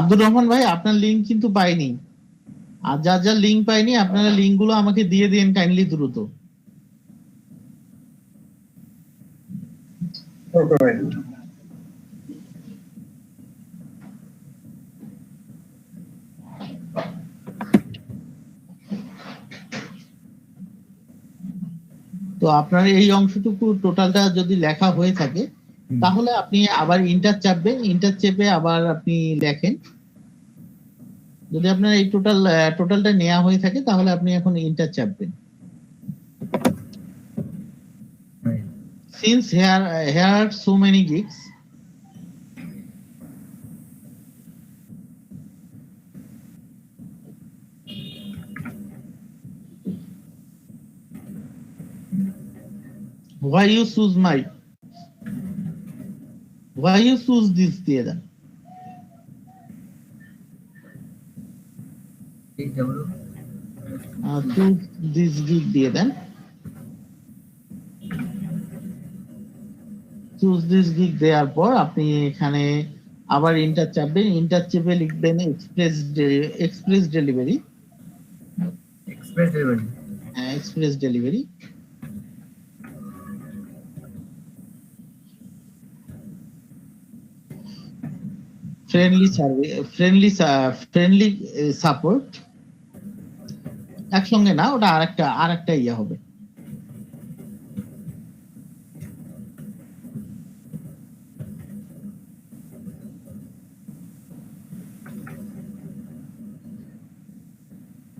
আব্দুর রহমান ভাই, আপনার লিংক কিন্তু পাইনি। আর যার যার লিংক পাইনি আপনারা লিংক গুলো আমাকে দিয়ে দিন কাইন্ডলি দ্রুত। ওকে ভাই। তো আপনার এই অংশটুকু টোটালটা যদি লেখা হয়ে থাকে তাহলে আপনি আবার ইন্টার চাপবেন, ইন্টার চেপে আবার আপনি লেখেন। যদি আপনার এই টোটালটা নেওয়া হয়ে থাকে তাহলে আপনি এখন inter চাপবেন। Since here are so many gigs, why you choose this দিয়ে দেন। choose this gig দিয়ে দেন। choose this gig দেওয়ার পর আপনি এখানে আবার ইন্টার চাপবেন, ইন্টার চেপে লিখবেন এক্সপ্রেস ডেলিভারি। হ্যাঁ, এক্সপ্রেস ডেলিভারি। ফ্রেন্ডলি সাপোর্ট, একসঙ্গে না, ওটা আরেকটা ইয়ে হবে।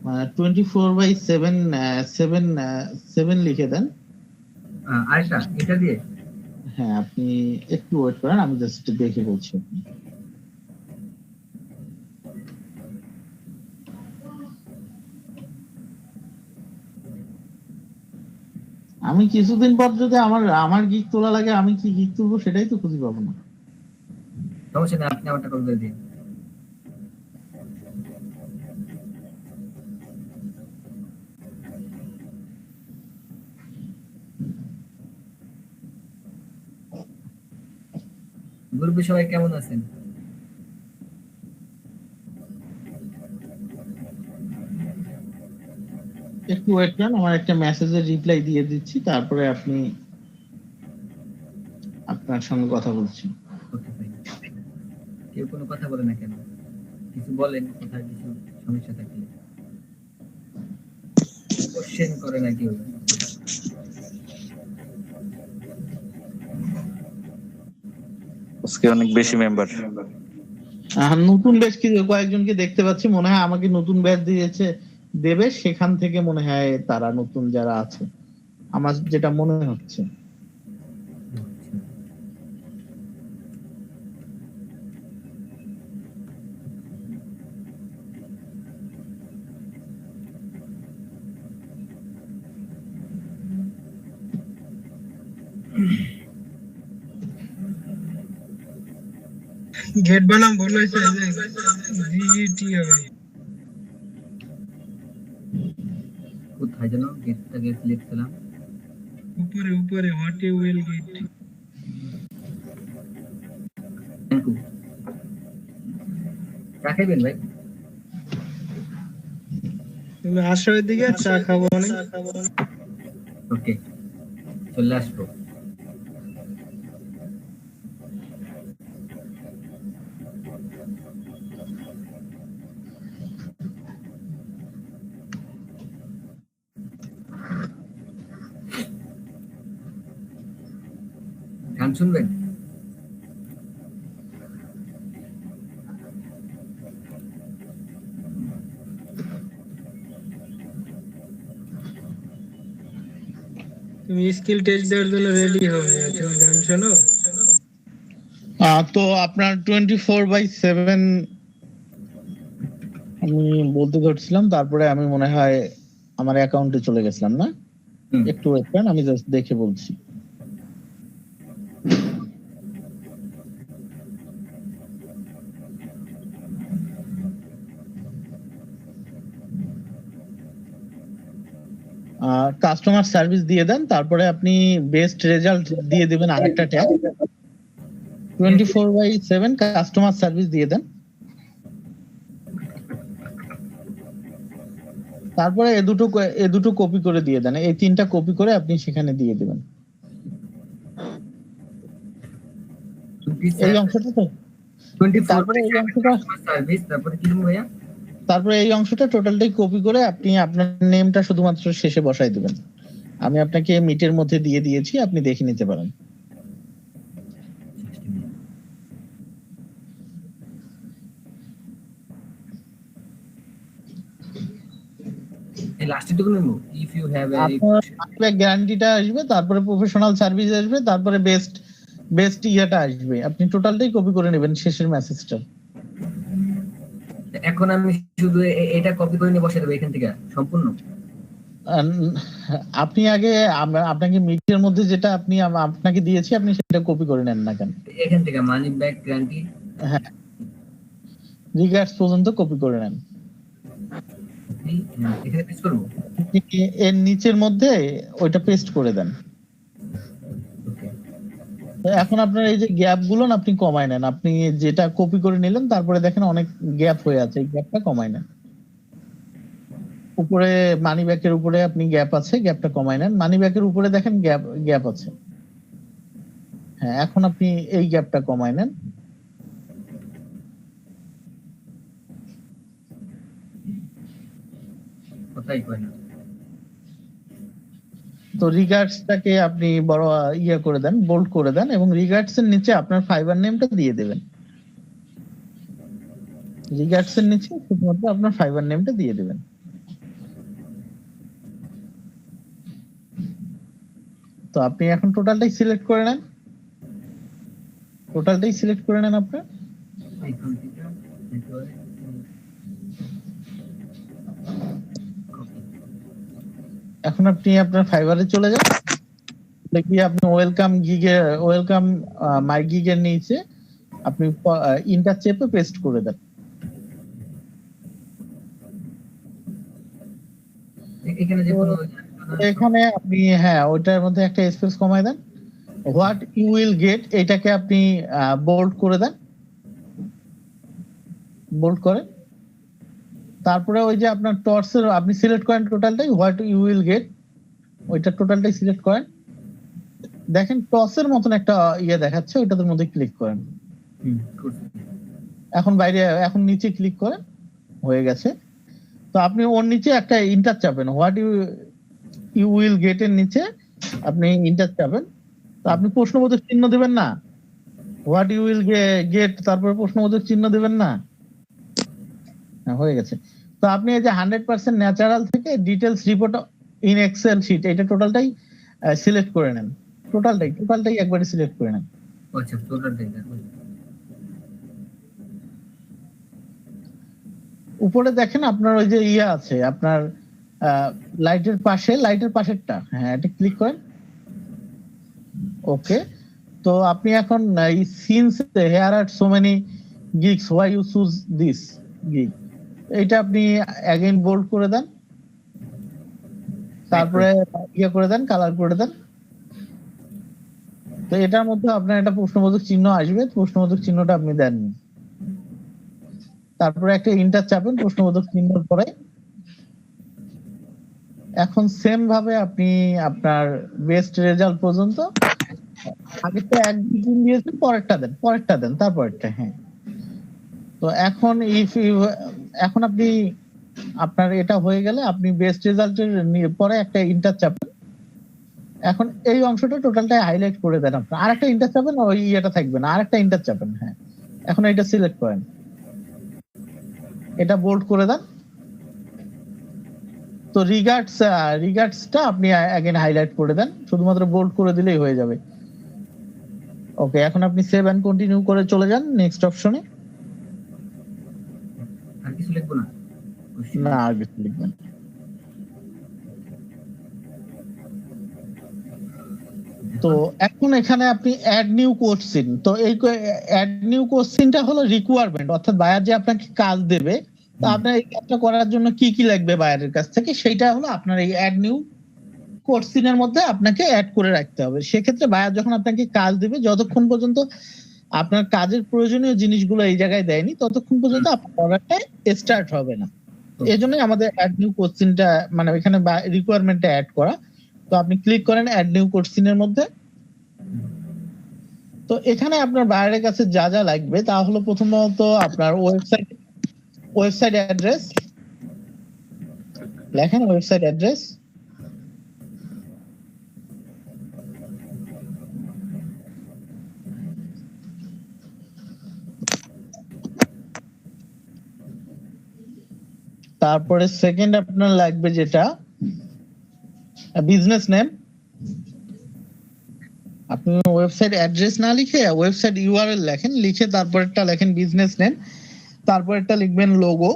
মানে 24/7 লিখে দেন। আয়শা, এটা দিয়ে হ্যাঁ, আপনি একটু ওয়েট করেন, আমি জাস্ট দেখে বলছি। আমি কিছুদিন পর যদি আমার গিগ তোলা লাগে, আমি কি গিগ তুলবো সেটাই তো খুঁজে পাবো না। সমস্যা নেই, আপনি আমারটা করে দিন। গ্রুপে সবাই কেমন আছেন? একটু ওয়েট করেন, আমার একটা মেসেজের রিপ্লাই দিয়ে দিচ্ছি, তারপরে আপনার সঙ্গে কথা বলছি। কেউ কোনো কথা বলে না কেন? কিছু বলেন, কোথায় কিছু সমস্যা থাকলে কোশ্চেন করে না কেউ। আজকে অনেক বেশি মেম্বার। নতুন বেশ কয়েকজনকে দেখতে পাচ্ছি, মনে হয় আমাকে নতুন ব্যাচ দেবে, সেখান থেকে মনে হয় তারা নতুন যারা আছে, আমার যেটা মনে হচ্ছে। गेट बनाम बोलो ऐसे जीटी है भाई। কোথায় যেন গেটটাকে সিলেক্ট করলাম, ऊपर है व्हाट यू विल गेट। রাখবেন ভাই, তুমি আসো এদিকে চা খাবো না। ওকে, চলে আসবো। গান শুনবেন? তুমি স্কিল টেস্ট দেওয়ার জন্য রেডি হও, তুমি গান শোনো। তো আপনার 24/7 আমি বলতে ধরছিলাম, তারপরে আমি মনে হয় আমার অ্যাকাউন্টে চলে গেছিলাম না। একটু ওয়েট করেন, আমি জাস্ট দেখে বলছি। কাস্টমার সার্ভিস দিয়ে দেন, তারপরে আপনি বেস্ট রেজাল্ট দিয়ে দিবেন আরেকটা ট্যাব। 24/7 কাস্টমার সার্ভিস দিয়ে দেন। তারপরে এ দুটো কপি করে দিয়ে দেন, এই 3টা কপি করে আপনি সেখানে দিয়ে দিবেন। এই অংশটা তো, তারপরে এই অংশটা, সার্ভিস, তারপরে কি লিখবো ভাইয়া? তারপরে এই অংশটা টোটালটাই কপি করে আপনি আপনার নেমটা শুধুমাত্র শেষে বসাই দিবেন। আমি আপনাকে মিটের মধ্যে দিয়ে দিয়েছি, আপনি দেখে নিতে পারেন। এই লাস্টে টুকু নেবো, ইফ ইউ হ্যাভ আপনার গ্যারান্টিটা আসবে, তারপরে প্রফেশনাল সার্ভিস আসবে, তারপরে বেস্ট ইয়াটা আসবে। আপনি টোটালটাই কপি করে নেবেন শেষের মেসেজটা। এখন আমি শুধু এটা কপি করে নিয়ে বসে দেবো এখান থেকে সম্পূর্ণ। আপনি আগে আপনাকে মিটের মধ্যে যেটা আপনাকে দিয়েছি আপনি সেটা কপি করে নেন না কেন? এখান থেকে মানি ব্যাক গ্যারান্টি, হ্যাঁ, রিগার্ডস পর্যন্ত কপি করে নেন। এখানে পেস্ট করবো। এর নিচের মধ্যে ওইটা পেস্ট করে দেন। এখন আপনার এই যে গ্যাপ গুলো আপনি কমায় নেন। আপনি যেটা কপি করে নিলেন তারপরে দেখেন অনেক গ্যাপ হয়ে আছে, এই গ্যাপটা কমায় নেন। উপরে মানি ব্যাকের উপরে আপনি গ্যাপ আছে, গ্যাপটা কমায় নেন। মানি ব্যাকের উপরে দেখেন গ্যাপ আছে, হ্যাঁ, এখন আপনি এই গ্যাপটা কমায় নেন। কোথায় কই না, তো রিগার্ডসটাকে আপনি বড় করে দেন, বোল্ড করে দেন, এবং রিগার্ডস এর নিচে আপনার ফাইবার নেমটা দিয়ে দেবেন। রিগার্ডস এর নিচে শুধুমাত্র আপনার ফাইবার নেমটা দিয়ে দেবেন। তো আপনি এখন টোটালটাই সিলেক্ট করে নেন, টোটালটাই সিলেক্ট করে নেন আপনার। এখন আপনি আপনার ফাইবারে চলে যান, দেখি আপনি ওয়েলকাম মাই গিগের নিচে আপনি ইন্টার চেপে পেস্ট করে দেন। এখানে আপনি, হ্যাঁ, ওইটার মধ্যে একটা স্পেস কমায় দেন। হোয়াট ইউ উইল গেট, এটাকে আপনি বোল্ড করে দেন, বোল্ড করেন। তারপরে ওই যে আপনার টর্চের আপনি সিলেক্ট করেন টোটালটাই, হোয়াট ইউ উইল গেট, ওইটা টোটালটাই সিলেক্ট করেন। দেখেন টসের মতন একটা দেখাচ্ছে, ওইটার মধ্যে ক্লিক করেন। এখন নিচে ক্লিক করেন, হয়ে গেছে। তো আপনি ওর নিচে একটা ইন্টার চাপেন, হোয়াট ইউ উইল গেট এর নিচে আপনি ইন্টার চাপেন। তো আপনি প্রশ্নবোধক চিহ্ন দেবেন না, হোয়াট ইউ উইল গেট তারপরে প্রশ্নবোধক চিহ্ন দেবেন না, হয়ে গেছে। তো আপনি এই যে 100% ন্যাচারাল থেকে details report in excel sheet, এটা টোটালটাই সিলেক্ট করে নেন, টোটালটাই একবারে সিলেক্ট করে নেন। আচ্ছা, টোটালটাই উপরে দেখেন আপনার ওই যে আছে আপনার লাইটের পাশেরটা, হ্যাঁ, এটা ক্লিক করেন। ওকে, তো আপনি এখন since here are so many gigs why you choose this gig, এটা আপনি অ্যাগেইন বোল্ড করে দেন, তারপরে করে দেন, কালার করে দেন। তো এটার মধ্যে আপনার একটা প্রশ্নবোধক চিহ্ন আসবে, প্রশ্নবোধক চিহ্নটা আপনি দেন। তারপরে একটা ইন্টার চাপেন প্রশ্নবোধক চিহ্নের পরে। এখন সেম ভাবে আপনি আপনার বেস্ট রেজাল্ট পর্যন্ত আগেরটা এক দিন দিয়েছেন, পরেরটা দেন তারপরেরটা, হ্যাঁ। তো এখন এখন আপনি আপনার এটা হয়ে গেলে আপনি বেস্ট রেজাল্টের পরে একটা ইন্টার চাপেন। এখন এই অংশটা টোটালটা হাইলাইট করে দেন আপনার, আরেকটা ইন্টার চাপেন, ওই থাকবে না, আরেকটা ইন্টার চাপেন, হ্যাঁ। এখন এটা সিলেক্ট করেন, এটা বোল্ড করে দেন। তো রিগার্ডসটা আপনি अगेन হাইলাইট করে দেন, শুধুমাত্র বোল্ড করে দিলেই হয়ে যাবে। ওকে, এখন আপনি সেভ এন্ড কন্টিনিউ করে চলে যান নেক্সট অপশনে। আর কিছু লিখবো না? না, আর কিছু লিখবেন। তো এখন এখানে আপনি অ্যাড নিউ কোশ্চেন, তো এই অ্যাড নিউ কোশ্চেনটা হলো রিকোয়ারমেন্ট, অর্থাৎ বায়ার যে আপনাকে কাজ দেবে, তো আপনার এই কাজটা করার জন্য কি কি লাগবে বায়ারের কাছ থেকে, সেটা হলো আপনার এই অ্যাড নিউ কোশ্চেনের মধ্যে আপনাকে অ্যাড করে রাখতে হবে। সেক্ষেত্রে বায়ার যখন আপনাকে কাজ দেবে, যতক্ষণ পর্যন্ত আপনার কাজের প্রয়োজনীয় জিনিসগুলো এই জায়গায় দেয়নি, ততক্ষণ পর্যন্ত আপনার অর্ডারটা স্টার্ট হবে না। এই জন্যই আমাদের অ্যাড নিউ কোশ্চেনটা মানে এখানে রিকোয়ারমেন্টটা অ্যাড করা। তো আপনি ক্লিক করেন অ্যাড নিউ কোশ্চেনের মধ্যে। তো এখানে আপনার বাইরের কাছে যা যা লাগবে তা হলো প্রথমত আপনার ওয়েবসাইট অ্যাড্রেস লেখেন, ওয়েবসাইট অ্যাড্রেস, তারপরে সেকেন্ড আপনার লাগবে যেটা বিজনেস নেম। আপনি ওয়েবসাইট অ্যাড্রেস না লিখে ওয়েবসাইট ইউআরএল লেখেন, লিখে তারপরেরটা লেখেন বিজনেস নেম, তারপরেরটা লিখবেন লোগো,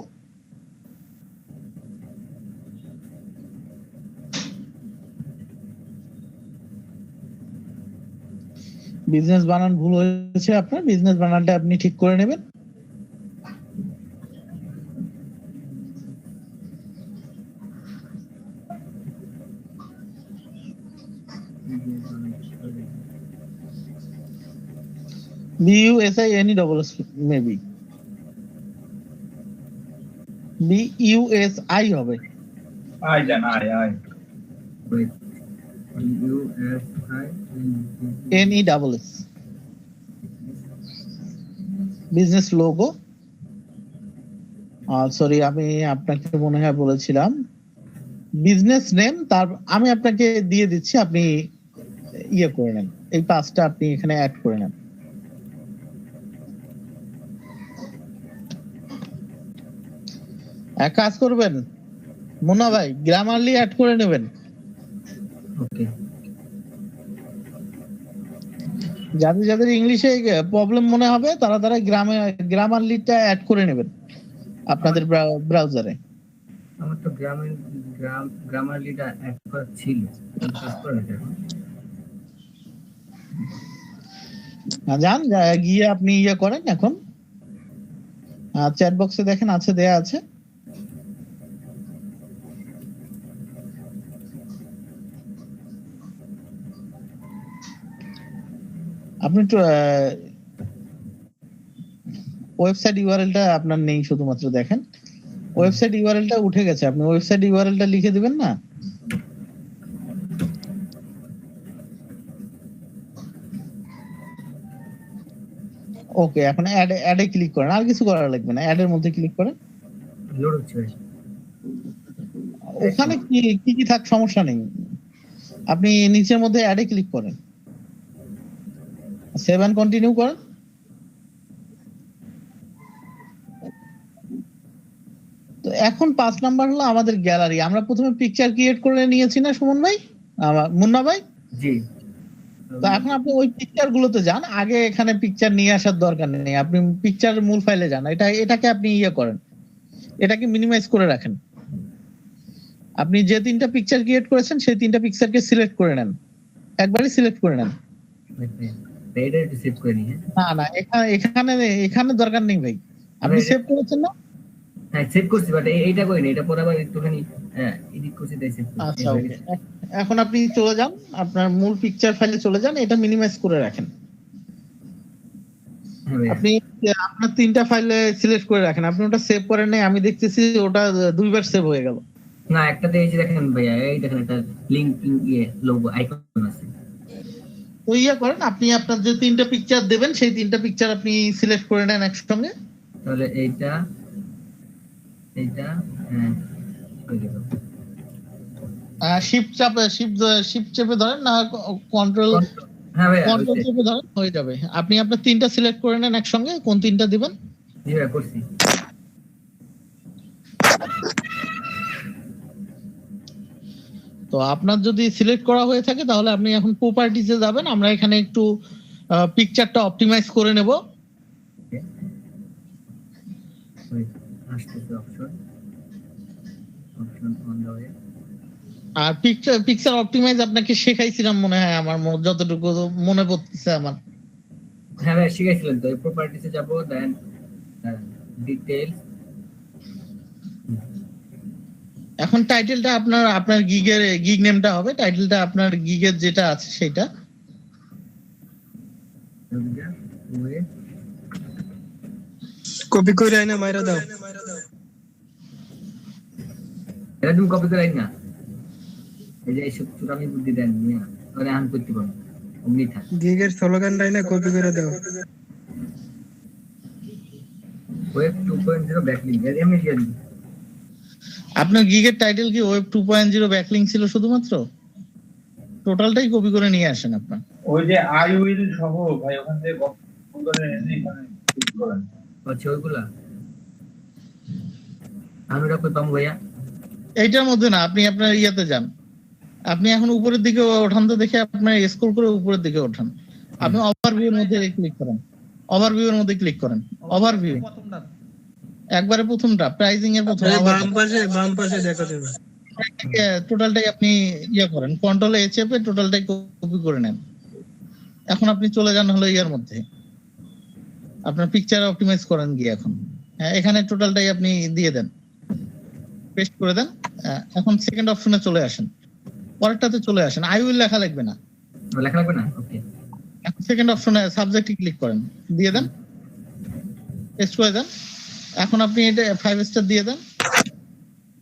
বিজনেস বানান ভুল হয়েছে আপনার, বিজনেস বানানটা আপনি ঠিক করে নেবেন। BUSINESS মেবি BUSI হবে। আয় জান আয় আয় Wait. NESS business logo. Sorry আমি আপনাকে মনে হয় বলেছিলাম বিজনেস নেম, তার আমি আপনাকে দিয়ে দিচ্ছি, আপনি ইয়ে করে নেন, এই পাঁচটা আপনি এখানে অ্যাড করে নেন। এক কাজ করবেন মুন্না ভাই, গ্রামারলি অ্যাড করে নেবেন। ওকে, যাদের যাদের ইংলিশে প্রবলেম মনে হবে তারা তারা গ্রামারলিটা অ্যাড করে নেবেন আপনাদের ব্রাউজারে। আমার তো গ্রামারলিটা অ্যাড করা ছিল, যান গিয়ে আপনি ইয়ে করেন এখন, চ্যাট বক্সে দেখেন আছে, দেয়া আছে। আপনি একটু ওয়েবসাইট ইউআরএলটা আপনার নেই, শুধুমাত্র দেখেন ওয়েবসাইট ইউআরএলটা উঠে গেছে, আপনি ওয়েবসাইট ইউআরএলটা লিখে দিবেন না। ওকে, এখন অ্যাডে ক্লিক করেন, আর কিছু করা লাগবে না, অ্যাডের মধ্যে ক্লিক করেন। লোড হচ্ছে। ওখানে কি কি থাক সমস্যা নেই, আপনি নিচের মধ্যে অ্যাডে ক্লিক করেন, সেভ এন্ড কন্টিনিউ করেন। তো এখন 5 নাম্বার হলো আমাদের গ্যালারি। আমরা প্রথমে পিকচার ক্রিয়েট করে নিয়েছি না সুমন ভাই, মুন্না ভাই? জি। তো এখন আপনি ওই পিকচার গুলোতে যান, আগে এখানে পিকচার নিয়ে আসার দরকার নেই, আপনি পিকচারের মূল ফাইলে যান, এটাকে আপনি ইয়ে করেন, এটাকে মিনিমাইজ করে রাখেন। আপনি যে 3টা পিকচার ক্রিয়েট করেছেন সেই 3টা পিকচারকে সিলেক্ট করে নেন, একবারই সিলেক্ট করে নেন। এটা একটু সেভ করে নিয়ে। না এখানে দরকার নেই ভাই, আপনি সেভ করেছেন না? হ্যাঁ সেভ করছি, বাট এইটা করিনি, এটা পরে আবার একটুখানি এডিট করছি তাই সেভ করছি। আচ্ছা ওকে, এখন আপনি চলে যান আপনার মূল পিকচার ফাইলে চলে যান, এটা মিনিমাইজ করে রাখেন। আপনি আপনার 3টা ফাইলে সিলেক্ট করে রাখেন, আপনি ওটা সেভ করেন নাই, আমি দেখতেছি ওটা 2বার সেভ হয়ে গেল। না একটাতে এই যে দেখেন ভাইয়া, এই দেখেন একটা লিংক লোগো আইকন আছে। তো ইয়ে করেন, আপনি আপনার যে 3টা পিকচার দেবেন সেই 3টা পিকচার আপনি সিলেক্ট করে নেন একসঙ্গে। তাহলে এইটা শিফট চেপে ধরেন না কন্ট্রোল, হ্যাঁ ভাইয়া কন্ট্রোল চেপে ধরেন, হয়ে যাবে। আপনি আপনার 3টা সিলেক্ট করে নেন একসঙ্গে, কোন 3টা দিবেন? জি ভাইয়া করছি। তো আপনার যদি সিলেক্ট করা হয়ে থাকে তাহলে আপনি এখন প্রপার্টিজে যাবেন, আমরা এখানে একটু পিকচারটা অপটিমাইজ করে নেব। আর পিকচার অপটিমাইজ আপনাকে শেখাইছিলাম মনে হয়, আমার যতটুকু মনে পড়তেছে আমার। হ্যাঁ ভাই শিখাইছিলেন তো, এই প্রপার্টিসে যাব, দেন ডিটেইলস। এখন টাইটেলটা আপনার গিগ নেমটা হবে, টাইটেলটা আপনার গিগের যেটা আছে সেটা। কপি করে আইনা মাইরা দাও। এটা তুমি কপি করে না, এই যে এইসব চূড়ামি বুদ্ধি দেন নিয়ে মানে আন করতে পারো অমনি থাক। গিগের স্লোগানটাই না কপি করে দাও। ওয়েব 2.0 ব্যাকলিংক এমনি দিয়ে দিন। আপনার গিগের টাইটেল কি ওয়েব 2.0 ব্যাকলিংক ছিল শুধুমাত্র? টোটালটাই কপি করে নিয়ে আসেন আপনার। ওই যে আই উইল সহ ভাই ওখান থেকে কপি করে এনে এখানে পেস্ট করেন। আচ্ছা ওইগুলা আমি ওটা কই পাবো ভাইয়া? এইটার মধ্যে না, আপনি আপনার ইয়াতে যান। আপনি এখন উপরের দিকে ওঠান তো, দেখে আপনার স্ক্রল করে উপরের দিকে ওঠান। আপনি ওভারভিউ এর মধ্যে ক্লিক করেন, ওভারভিউ এর মধ্যে ক্লিক করেন, ওভারভিউ একবারে প্রথমটা প্রাইজিং এর প্রথম বাম পাশে দেখা যাবে। টোটালটাই আপনি ইয়া করেন, কন্ট্রোল এ চেপে টোটালটাই কপি করে নেন। এখন আপনি চলে যান হলো ইয়ার মধ্যে, আপনার পিকচার অপটিমাইজ করেন গিয়ে এখন। হ্যাঁ, এখানে টোটালটাই আপনি দিয়ে দেন, পেস্ট করে দেন। এখন সেকেন্ড অপশনে চলে আসেন, পরেরটাতে চলে আসেন। আই উইল লেখা লাগবে না, লেখা লাগবে না। ওকে, এখন সেকেন্ড অপশনে সাবজেক্টে ক্লিক করেন, দিয়ে দেন, পেস্ট করে দেন। এখন আপনি এটা 5 স্টার দিয়ে দেন।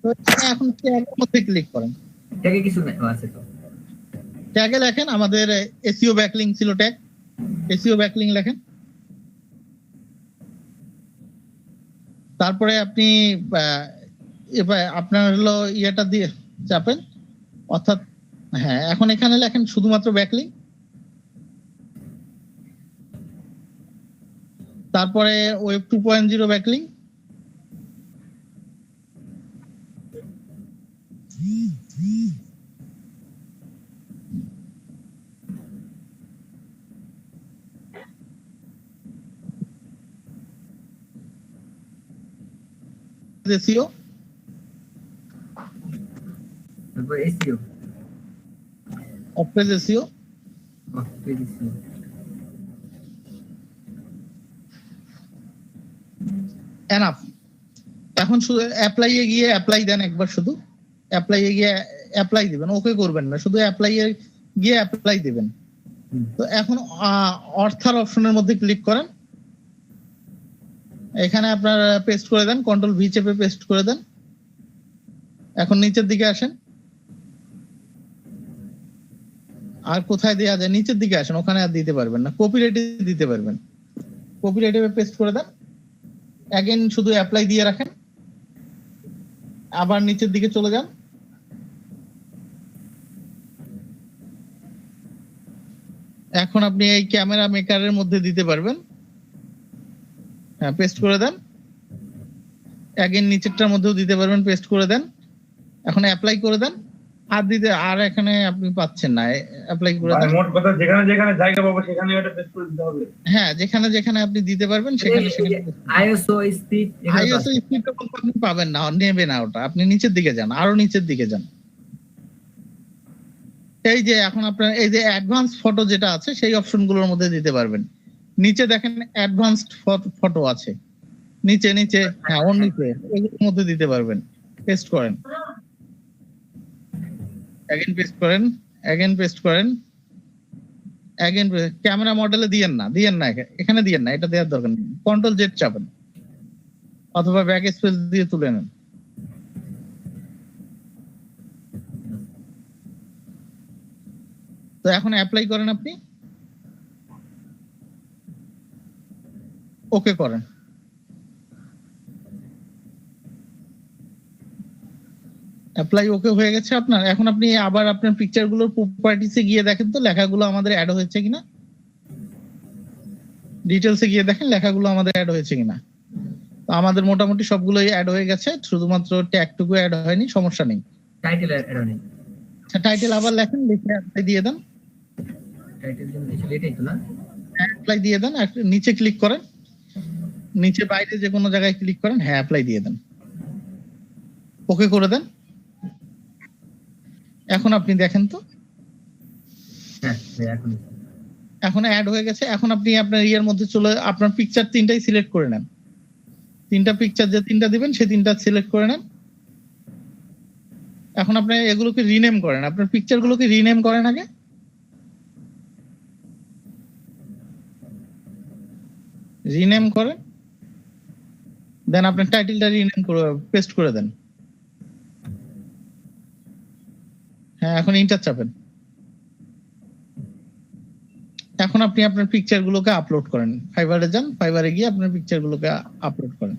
তো এখন ট্যাগের মধ্যে ক্লিক করেন। ট্যাগে কিছু নাই আছে তো, ট্যাগে লেখেন আমাদের এসইও ব্যাকলিংক ছিল, ট্যাগ এসইও ব্যাকলিংক লেখেন। তারপরে আপনি এবার আপনার হলো ইয়েটা দিয়ে চাপেন, অর্থাৎ হ্যাঁ এখন এখানে লেখেন শুধুমাত্র ব্যাকলিংক। তারপরে ওয়েব 2.0 ব্যাকলিংক, এসইও, তারপর SEO off page SEO, page SEO. Enough. এখন শুধু অ্যাপ্লাই এ গিয়ে অ্যাপ্লাই দেন একবার, শুধু অ্যাপ্লাই এ গিয়ে অ্যাপ্লাই দিবেন, ওকে করবেন না, শুধু অ্যাপ্লাই এ গিয়ে অ্যাপ্লাই দিবেন। তো এখন অর্থার অপশনের মধ্যে ক্লিক করেন, এখানে আপনার পেস্ট করে দেন, কন্ট্রোল ভি চেপে পেস্ট করে দেন। এখন নিচের দিকে আসেন, আর কোথায় দেওয়া যায় নিচের দিকে আসেন, ওখানে আর দিতে পারবেন না, কপিরাইটে দিতে পারবেন। কপিরাইটে পেস্ট করে দেন, অ্যাগেন শুধু অ্যাপ্লাই দিয়ে রাখেন, আবার নিচের দিকে চলে যান। এখন আপনি এই ক্যামেরা মেকারের মধ্যে দিতে পারবেন, হ্যাঁ পেস্ট করে দেন। অ্যাগেন নিচেরটার মধ্যেও দিতে পারবেন, পেস্ট করে দেন। এখন অ্যাপ্লাই করে দেন, আর দিতে আর এখানে আপনি পাচ্ছেন না, অ্যাপ্লাই করে দেন। মোট কথা যেখানে যেখানে জায়গা পাবো সেখানে এটা পেস্ট করে দিতে হবে। হ্যাঁ, যেখানে যেখানে আপনি দিতে পারবেন সেখানে সেখানে। আইএসও স্পিড, আইএসও স্পিডটা আপনি পাবেন না, নেবে না ওটা। আপনি নিচের দিকে যান, আরো নিচের দিকে যান। এই যে এখন আপনার এই যে অ্যাডভান্স ফটো যেটা আছে সেই অপশনগুলোর মধ্যে দিতে পারবেন। নিচে দেখেন অ্যাডভান্সড ফটো আছে, নিচে নিচে, হ্যাঁ ওর নিচে, এগুলোর মধ্যে দিতে পারবেন। পেস্ট করেন, অ্যাগেন পেস্ট করেন, অ্যাগেন পেস্ট করেন, অ্যাগেন। ক্যামেরা মডেলে দিয়েন না, এখানে দিয়েন না, এটা দেওয়ার দরকার নেই। কন্ট্রোল জেড চাপেন অথবা ব্যাক স্পেস দিয়ে তুলে নেন। তো এখন অ্যাপ্লাই করেন, আপনি ওকে করেন। অ্যাপ্লাই ওকে হয়ে গেছে আপনার। এখন আপনি আবার আপনার পিকচার গুলোর প্রপার্টিসে গিয়ে দেখেন তো লেখাগুলো আমাদের অ্যাড হয়েছে কিনা, ডিটেলসে গিয়ে দেখেন লেখাগুলো আমাদের অ্যাড হয়েছে কিনা। তো আমাদের মোটামুটি সবগুলোই অ্যাড হয়ে গেছে, শুধুমাত্র ট্যাগটুকু অ্যাড হয়নি, সমস্যা নেই। টাইটেল অ্যাড হয়নি। আচ্ছা, টাইটেল আবার লেখেন, লিখে অ্যাপ্লাই দিয়ে দেন। টাইটেল জন্য এটাই তো না, অ্যাপ্লাই দিয়ে দেন। নিচে ক্লিক করেন, নিচে বাইরে যে কোনো জায়গায় ক্লিক করেন, হ্যাঁ অ্যাপ্লাই দিয়ে দেন, ওকে করে দেন। এখন আপনি দেখেন তো, হ্যাঁ এখন অ্যাড হয়ে গেছে। এখন আপনি আপনার ইয়ের মধ্যে চলে আপনার পিকচার তিনটাই সিলেক্ট করে নেন, তিনটা পিকচার যে তিনটা দিবেন সেই তিনটা সিলেক্ট করে নেন। এখন আপনি এগুলোকে রিনেম করেন, আপনার পিকচার গুলোকে রিনেম করেন, আগে রিনেম করেন, দেন আপনার টাইটেলটা রিনেম করে পেস্ট করে দেন। হ্যাঁ, এখন ইন্টার চাপেন। এখন আপনি আপনার পিকচার গুলোকে আপলোড করেন। ফাইবারে যান, ফাইবারে গিয়ে আপনার পিকচার গুলোকে আপলোড করেন।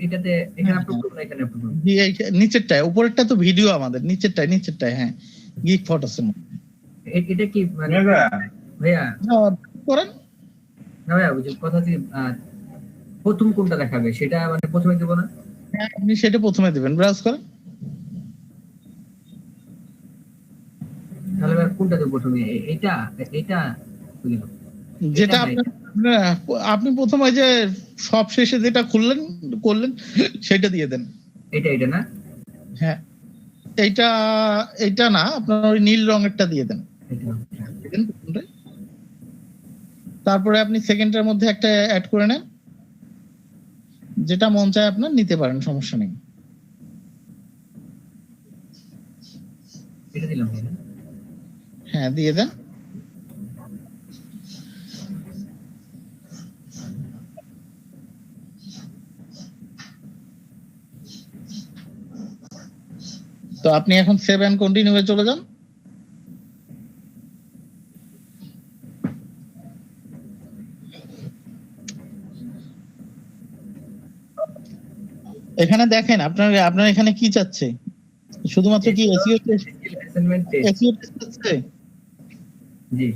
এটাতে এখানে আপলোড করব না, এখানে আপলোড করব। নিচেরটায়, উপরেরটা তো ভিডিও আমাদের, নিচেরটায় হ্যাঁ, গিগ ফটোস এটা কি মানে ভাইয়া করেন না ভাইয়া, বুঝি কথা হচ্ছে প্রথম কোনটা দেখাবে সেটা মানে প্রথমে দেব না? হ্যাঁ, আপনি সেটা প্রথমে দিবেন, ব্রাউজ করেন। তাহলে ভাই কোনটা দেব প্রথমে? এটা বুঝলাম। যেটা আপনি প্রথম ওই যে সব শেষে যেটা করলেন সেটা দিয়ে দেন। এটা না? হ্যাঁ, এইটা না, আপনার ওই নীল রঙেরটা দিয়ে দেন। তারপরে আপনি সেকেন্ডের মধ্যে একটা অ্যাড করে নেন, যেটা মন চায় আপনার নিতে পারেন, সমস্যা নেই। এটা দিলাম। হ্যাঁ, দিয়ে দেন। তো আপনি এখন সেভ এন্ড কন্টিনিউ এ চলে যান। এখানে দেখেন আপনার এখানে কি চাচ্ছে, শুধুমাত্র কি এসইও টেস্ট চাচ্ছে? জি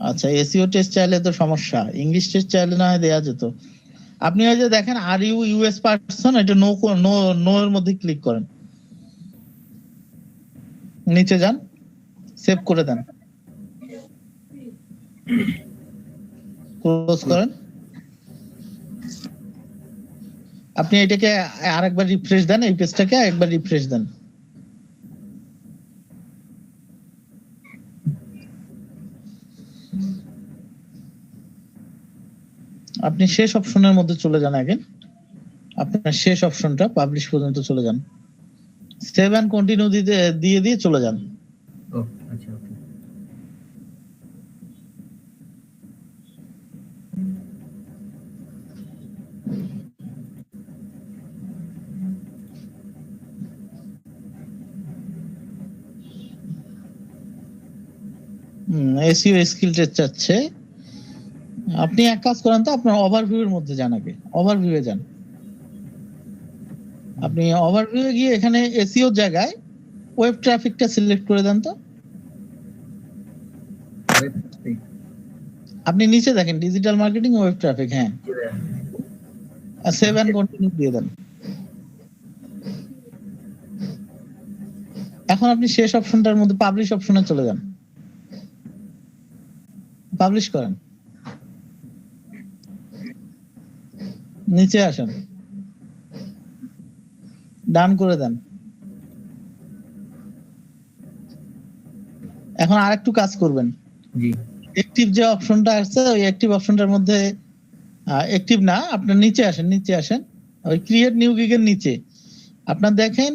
আচ্ছা, এসইও টেস্ট চাইলে তো সমস্যা, ইংলিশ টেস্ট চাইলে না হয় দেয়া যেত। আপনি ওই যে দেখেন আর ইউ ইউএস পারসন, এটা নো এর মধ্যে ক্লিক করেন, নিচে যান, সেভ করে দেন, ক্লোজ করেন। আপনি এটাকে আরেকবার রিফ্রেশ দেন, এই পেজটাকে একবার রিফ্রেশ দেন। আপনি শেষ অপশনের মধ্যে চলে যান, আগে আপনার শেষ অপশনটা পাবলিশ পর্যন্ত চলে যান, সেভ এন্ড কন্টিনিউ দিয়ে চলে যান। ও আচ্ছা, ওকে। এসইও স্কিল টেস্ট চাচ্ছে। আপনি এক কাজ করেন তো, আপনার ওভারভিউ এর মধ্যে যান, আগে ওভারভিউ এ যান। আপনি ওভারভিউ এ গিয়ে এখানে এসইও জায়গায় ওয়েব ট্রাফিকটা সিলেক্ট করে দেন তো। আপনি নিচে দেখেন ডিজিটাল মার্কেটিং ওয়েব ট্রাফিক, হ্যাঁ, আর সেভ এন্ড কন্টিনিউ দিয়ে দেন। এখন আপনি শেষ অপশনটার মধ্যে পাবলিশ অপশনে চলে যান, পাবলিশ করেন, নিচে আসেন, ডান করে দেন। এখন আরেকটু কাজ করবেন, জি অ্যাক্টিভ যে অপশনটা আছে ওই অ্যাক্টিভ অপশনটার মধ্যে, অ্যাক্টিভ না, আপনার নিচে আসেন, ওই ক্রিয়েট নিউ গিগ এর নিচে আপনার দেখেন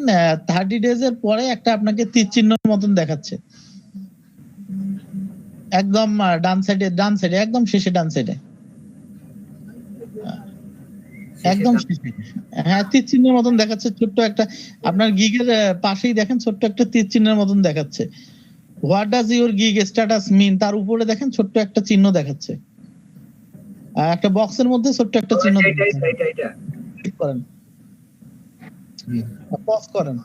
30 ডেজ এর পরে একটা আপনাকে তীর চিহ্নের মতন দেখাচ্ছে, একদম ডান সাইডে একদম শেষে, ডান সাইডে একদম শেষে, হ্যাঁ, তীর চিহ্নের মতন দেখাচ্ছে, ছোট্ট একটা আপনার গিগের পাশেই দেখেন ছোট্ট একটা তীর চিহ্নের মতন দেখাচ্ছে। What does your gig status mean, তার উপরে দেখেন ছোট্ট একটা চিহ্ন দেখাচ্ছে, একটা বক্সের মধ্যে ছোট্ট একটা চিহ্ন দেখাচ্ছে। ক্লিক করেন, পজ করেন।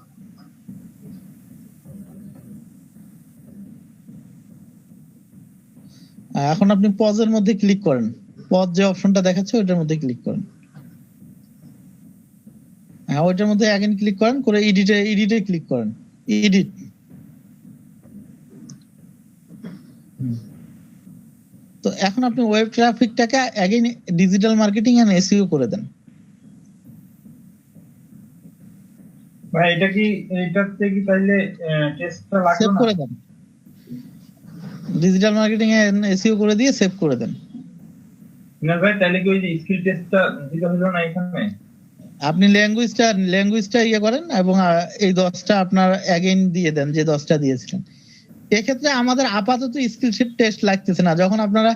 এখন আপনি পজের মধ্যে ক্লিক করেন, পজ যে অপশনটা দেখাচ্ছে ওইটার মধ্যে ক্লিক করেন, হ্যাঁ ওইটার মধ্যে অ্যাগেন ক্লিক করেন, করে এডিটে ক্লিক করেন, এডিট। তো এখন আপনি ওয়েব ট্রাফিকটাকে again digital marketing and SEO করে দেন। ভাই এটা কি এটাতে কি তাইলে টেস্টটা লাগবে সেভ না? করে দেন, ডিজিটাল মার্কেটিং এন্ড এসইও করে দিয়ে সেভ করে দেন। না ভাই, তাহলে কি ওই যে স্কিল টেস্টটা দিতে হলো না এখানে? আপনি ল্যাঙ্গুয়েজটা ইয়ে করেন এবং এই 10টা আপনার অ্যাগেইন দিয়ে দেন যে 10টা দিয়েছিলেন। এক্ষেত্রে আমাদের আপাতত স্কিল টেস্ট লাগতেছে না, যখন আপনারা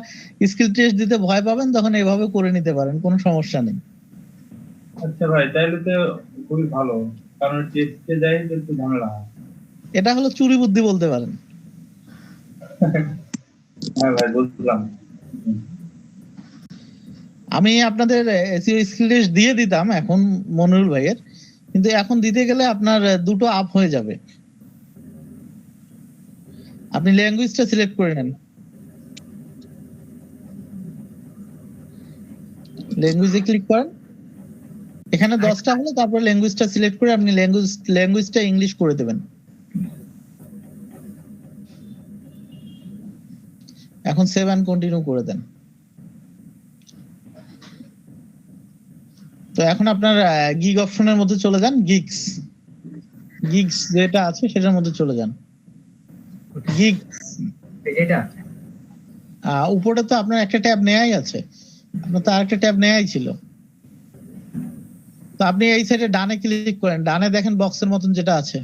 স্কিল টেস্ট দিতে ভয় পাবেন তখন এইভাবে করে নিতে পারেন, কোনো সমস্যা নেই। আচ্ছা ভাই, তাইলে তো খুবই ভালো, কারণ টেস্টে যাই তো একটু ঝামেলা হয়। এটা হলো চুরি বুদ্ধি বলতে পারেন। হ্যাঁ ভাই, বুঝলাম। আমি আপনাদের এসইও স্কিল টেস্ট দিয়ে দিতাম এখন মনিরুল ভাইয়ের, কিন্তু এখন দিতে গেলে আপনার দুটো আপ হয়ে যাবে। আপনি ল্যাঙ্গুয়েজটা সিলেক্ট করে নেন, ল্যাঙ্গুয়েজে ক্লিক করেন, এখানে 10টা হলো, তারপর ল্যাঙ্গুয়েজটা সিলেক্ট করে আপনি ল্যাঙ্গুয়েজটা ইংলিশ করে দেবেন। এখন সেভ এন্ড কন্টিনিউ করে দেন। তো এখন আপনার গিগ অপশনের মধ্যে চলে যান, গিগস যেটা আছে সেটার মধ্যে চলে যান। গিগস এটা উপরে তো আপনার একটা ট্যাব নেয়াই আছে, আপনার তো আরেকটা ট্যাব নেয়াই ছিল। তো আপনি এই সাইডে ডানে ক্লিক করেন, ডানে দেখেন বক্সের মতন যেটা আছে,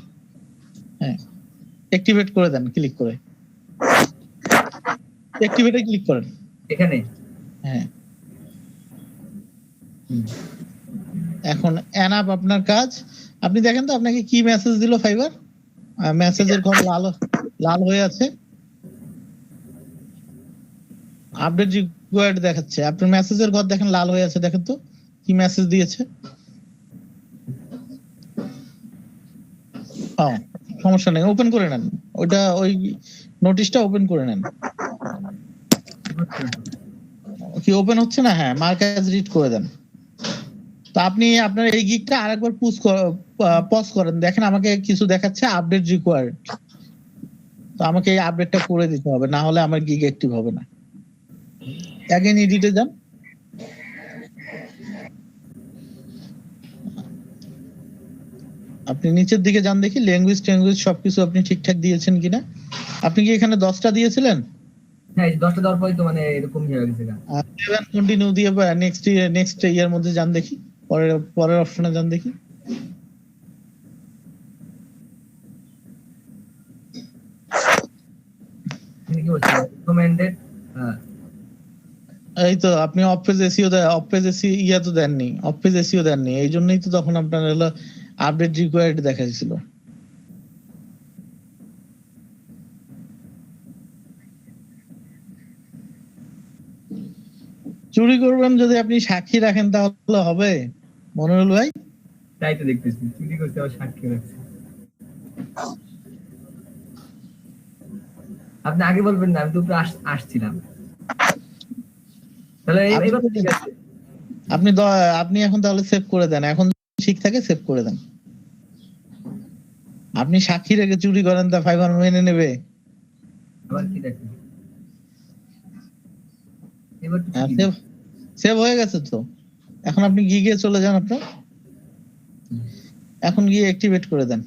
হ্যাঁ অ্যাক্টিভেট করে দেন, ক্লিক করে অ্যাক্টিভেটে ক্লিক করেন এখানে। হ্যাঁ এখন এনাপ আপনার কাজ। আপনি দেখেন তো আপনাকে কি মেসেজ দিল ফাইবার, মেসেজের ঘর লাল হয়ে আছে, আপডেট রিকোয়ার্ড দেখাচ্ছে। আপনার মেসেজের ঘর দেখেন লাল হয়ে আছে, দেখেন তো কি মেসেজ দিয়েছে। সমস্যা নেই, ওপেন করে নেন ওইটা, ওই নোটিশটা ওপেন করে নেন। কি ওপেন হচ্ছে না? হ্যাঁ, মার্ক অ্যাজ রিড করে দেন। তো আপনি আপনার এই গিগটা আরেকবার পজ করেন, দেখেন আমাকে কিছু দেখাচ্ছে আপডেট রিকোয়ার্ড। তো আমাকে এই আপডেটটা করে দিতে হবে, না হলে আমার গিগ অ্যাক্টিভ হবে না। অ্যাগেন এডিটে যান, আপনি নিচের দিকে যান, দেখি ল্যাঙ্গুয়েজ সবকিছু আপনি ঠিকঠাক দিয়েছেন কিনা। আপনি কি এখানে 10টা দিয়েছিলেন? হ্যাঁ, 10টা দেওয়ার পরে তো মানে এরকম হয়ে গেছে। কন্টিনিউ দিয়ে নেক্সট ইয়ার মধ্যে যান দেখি, পরের অপশনে যান দেখি। কি বলছেন রিকমেন্ডেড? এই তো আপনি অফ পেজ এসইও ইয়া তো দেননি, অফ পেজ এসইও দেননি, এই জন্যই তো তখন আপনার হলো আপডেট রিকোয়ার্ড দেখাচ্ছিল। চুরি করবেন যদি আপনি সাক্ষী রাখেন তাহলে হবে মনিরুল ভাই? তাই তো দেখতেছি, চুরি করতে আবার সাক্ষী রাখছে। আপনি আগে বলবেন না, আমি তো উপরে আসছিলাম। তাহলে এবার ঠিক আছে। আপনি এখন তাহলে সেভ করে দেন, এখন ঠিক থাকে সেভ করে দেন। আপনি সাক্ষী রেখে চুরি করেন তা ফাইবার মেনে নেবে? আবার কি দেখেন, সেভ হয়ে গেছে তো। এখন আপনি গিগে চলে যান, আপনার এখন গিয়ে অ্যাক্টিভেট করে দেন।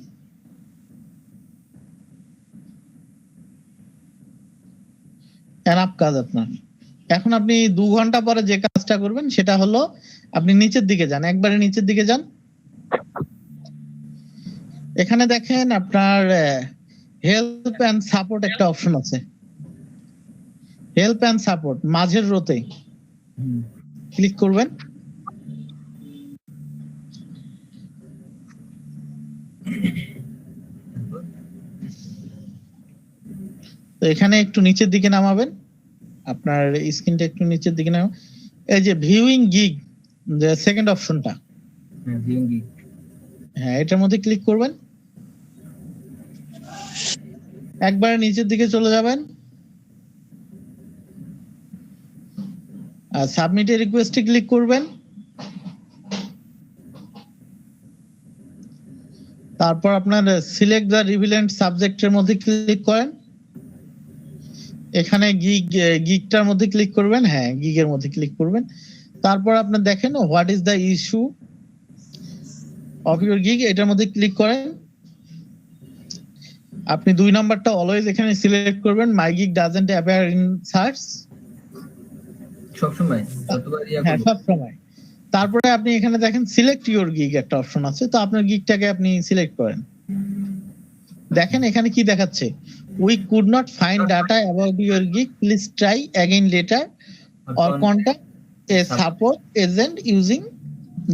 এনাফ কাজ আপনার। এখন আপনি 2 ঘন্টা পরে যে কাজটা করবেন সেটা হলো আপনি নিচের দিকে যান, একবারে নিচের দিকে যান। এখানে দেখেন আপনার হেল্প এন্ড সাপোর্ট একটা অপশন আছে, হেল্প এন্ড সাপোর্ট মাঝের রোতে ক্লিক করবেন। তো এখানে একটু নিচের দিকে নামাবেন, আপনার স্ক্রিনটা একটু নিচের দিকে নামাবেন। এই যে ভিউইং গিগ, যে সেকেন্ড অপশনটা, হ্যাঁ এটার মধ্যে ক্লিক করবেন, একবারে নিচের দিকে চলে যাবেন আর সাবমিট এ রিকোয়েস্টে ক্লিক করবেন। তারপর আপনার সিলেক্ট দ্য রিভিলেন্ট সাবজেক্টের মধ্যে ক্লিক করেন, এখানে গিগটার মধ্যে ক্লিক করবেন, হ্যাঁ গিগের মধ্যে ক্লিক করবেন। তারপর আপনার দেখেন what is the issue of your gig, এটার মধ্যে ক্লিক করেন। আপনি 2 নাম্বারটা অলওয়েজ এখানে সিলেক্ট করবেন, my gig doesn't appear in search, সবসময় হ্যাঁ সবসময়। তারপরে আপনি এখানে দেখেন সিলেক্ট ইউর গিগ একটা অপশন আছে, তো আপনার গিগটাকে আপনি সিলেক্ট করেন। দেখেন এখানে কি দেখাচ্ছে, we could not find data about your gig, please try again later or contact a support agent using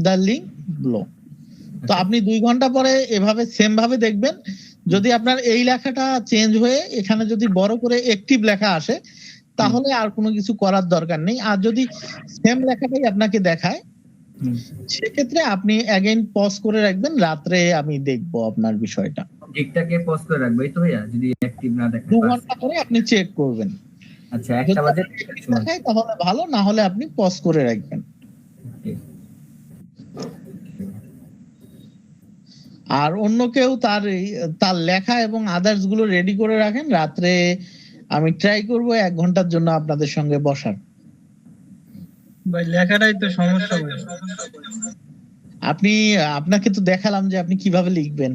the link below. তো আপনি 2 ঘন্টা পরে এভাবে সেম ভাবে দেখবেন, যদি আপনার এই লেখাটা চেঞ্জ হয়ে এখানে যদি বড় করে অ্যাক্টিভ লেখা আসে তাহলে আর কোনো কিছু করার দরকার নেই। আর যদি সেম লেখাটাই আপনাকে দেখায় সেক্ষেত্রে আপনি অ্যাগেইন পজ করে রাখবেন, রাত্রে আমি দেখবো আপনার বিষয়টা। গিগটাকে পজ করে রাখবো এই তো ভাইয়া, যদি অ্যাক্টিভ না দেখে 2 ঘন্টা পরে আপনি চেক করবেন। আচ্ছা, একটা বাজে দেখায় তাহলে ভালো, না হলে আপনি পজ করে রাখবেন। আর অন্য কেউ তার লেখা এবং আদার্স গুলো রেডি করে রাখেন, রাত্রে আমি ট্রাই করব 1 ঘন্টার জন্য আপনাদের সঙ্গে বসার। ভাই লেখাটাই তো সমস্যা ভাই। আপনাকে তো দেখালাম যে আপনি কিভাবে লিখবেন।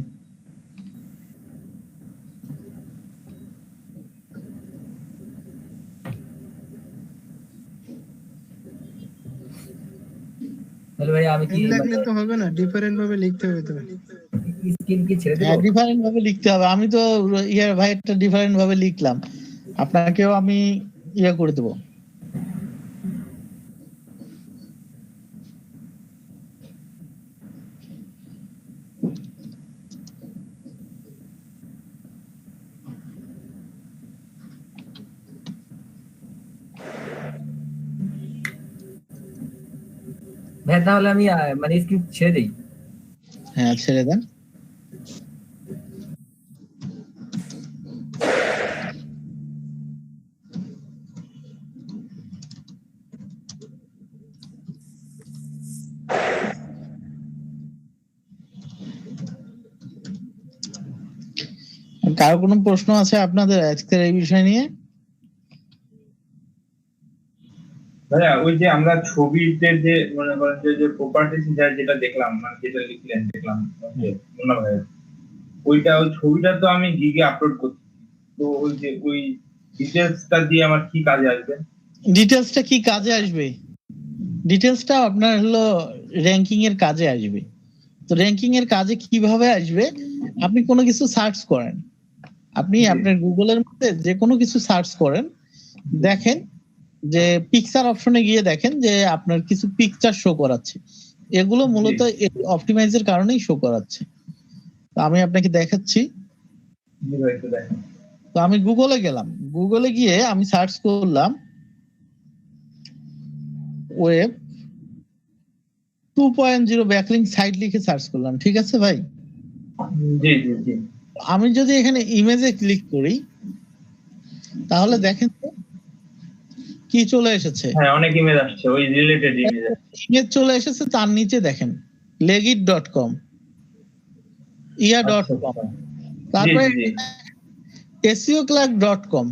তাহলে ভাই আমি কি লিখলে তো হবে না, ডিফারেন্ট ভাবে লিখতে হবে তো। স্ক্রিন কি ছেড়ে দেব? ডিফারেন্ট ভাবে লিখতে হবে। আমি তো ভাই একটা ডিফারেন্ট ভাবে লিখলাম, আপনাকেও আমি করে দেবো। ভাই তাহলে আমি মানে স্ক্রিন ছেড়ে দেই। হ্যাঁ, ছেড়ে দেন। কারো কোনো প্রশ্ন আছে আপনাদের আজকের এই বিষয় নিয়ে? ভাইয়া ওই যে আমরা ছবিতে যে মনে করেন যে প্রপার্টিস যেটা দেখলাম, মানে যেটা লিখলেন দেখলাম মনে হয় ওইটা, ওই ছবিটা তো আমি গিগে আপলোড করছি, তো ওই যে ওই ডিটেইলসটা দিয়ে আমার কি কাজে আসবে? ডিটেইলসটা কি কাজে আসবে? ডিটেইলসটা আপনার হলো র‍্যাঙ্কিং এর কাজে আসবে। তো র‍্যাঙ্কিং এর কাজে কিভাবে আসবে? আপনি কোনো কিছু সার্চ করেন, আপনি আপনার গুগলের মধ্যে যে কোনো কিছু সার্চ করেন, দেখেন যে পিকচার অপশনে গিয়ে দেখেন যে আপনার কিছু পিকচার শো করাচ্ছে। এগুলো মূলত অপটিমাইজের কারণেই শো করাচ্ছে। তো আমি আপনাকে দেখাচ্ছি। তো আমি গুগলে গেলাম, গুগলে গিয়ে আমি সার্চ করলাম ওয়েব 2.0 ব্যাকলিংক সাইট লিখে সার্চ করলাম, ঠিক আছে ভাই? জি জি জি। আমি যদি এখানে ইমেজে ক্লিক করি তাহলে দেখেন কি চলে এসেছে। হ্যাঁ, অনেক ইমেজ আসছে, ওই রিলেটেড ইমেজ চলে এসেছে। তার নিচে দেখেন legit.com, ia.com, তারপরে seoclark.com।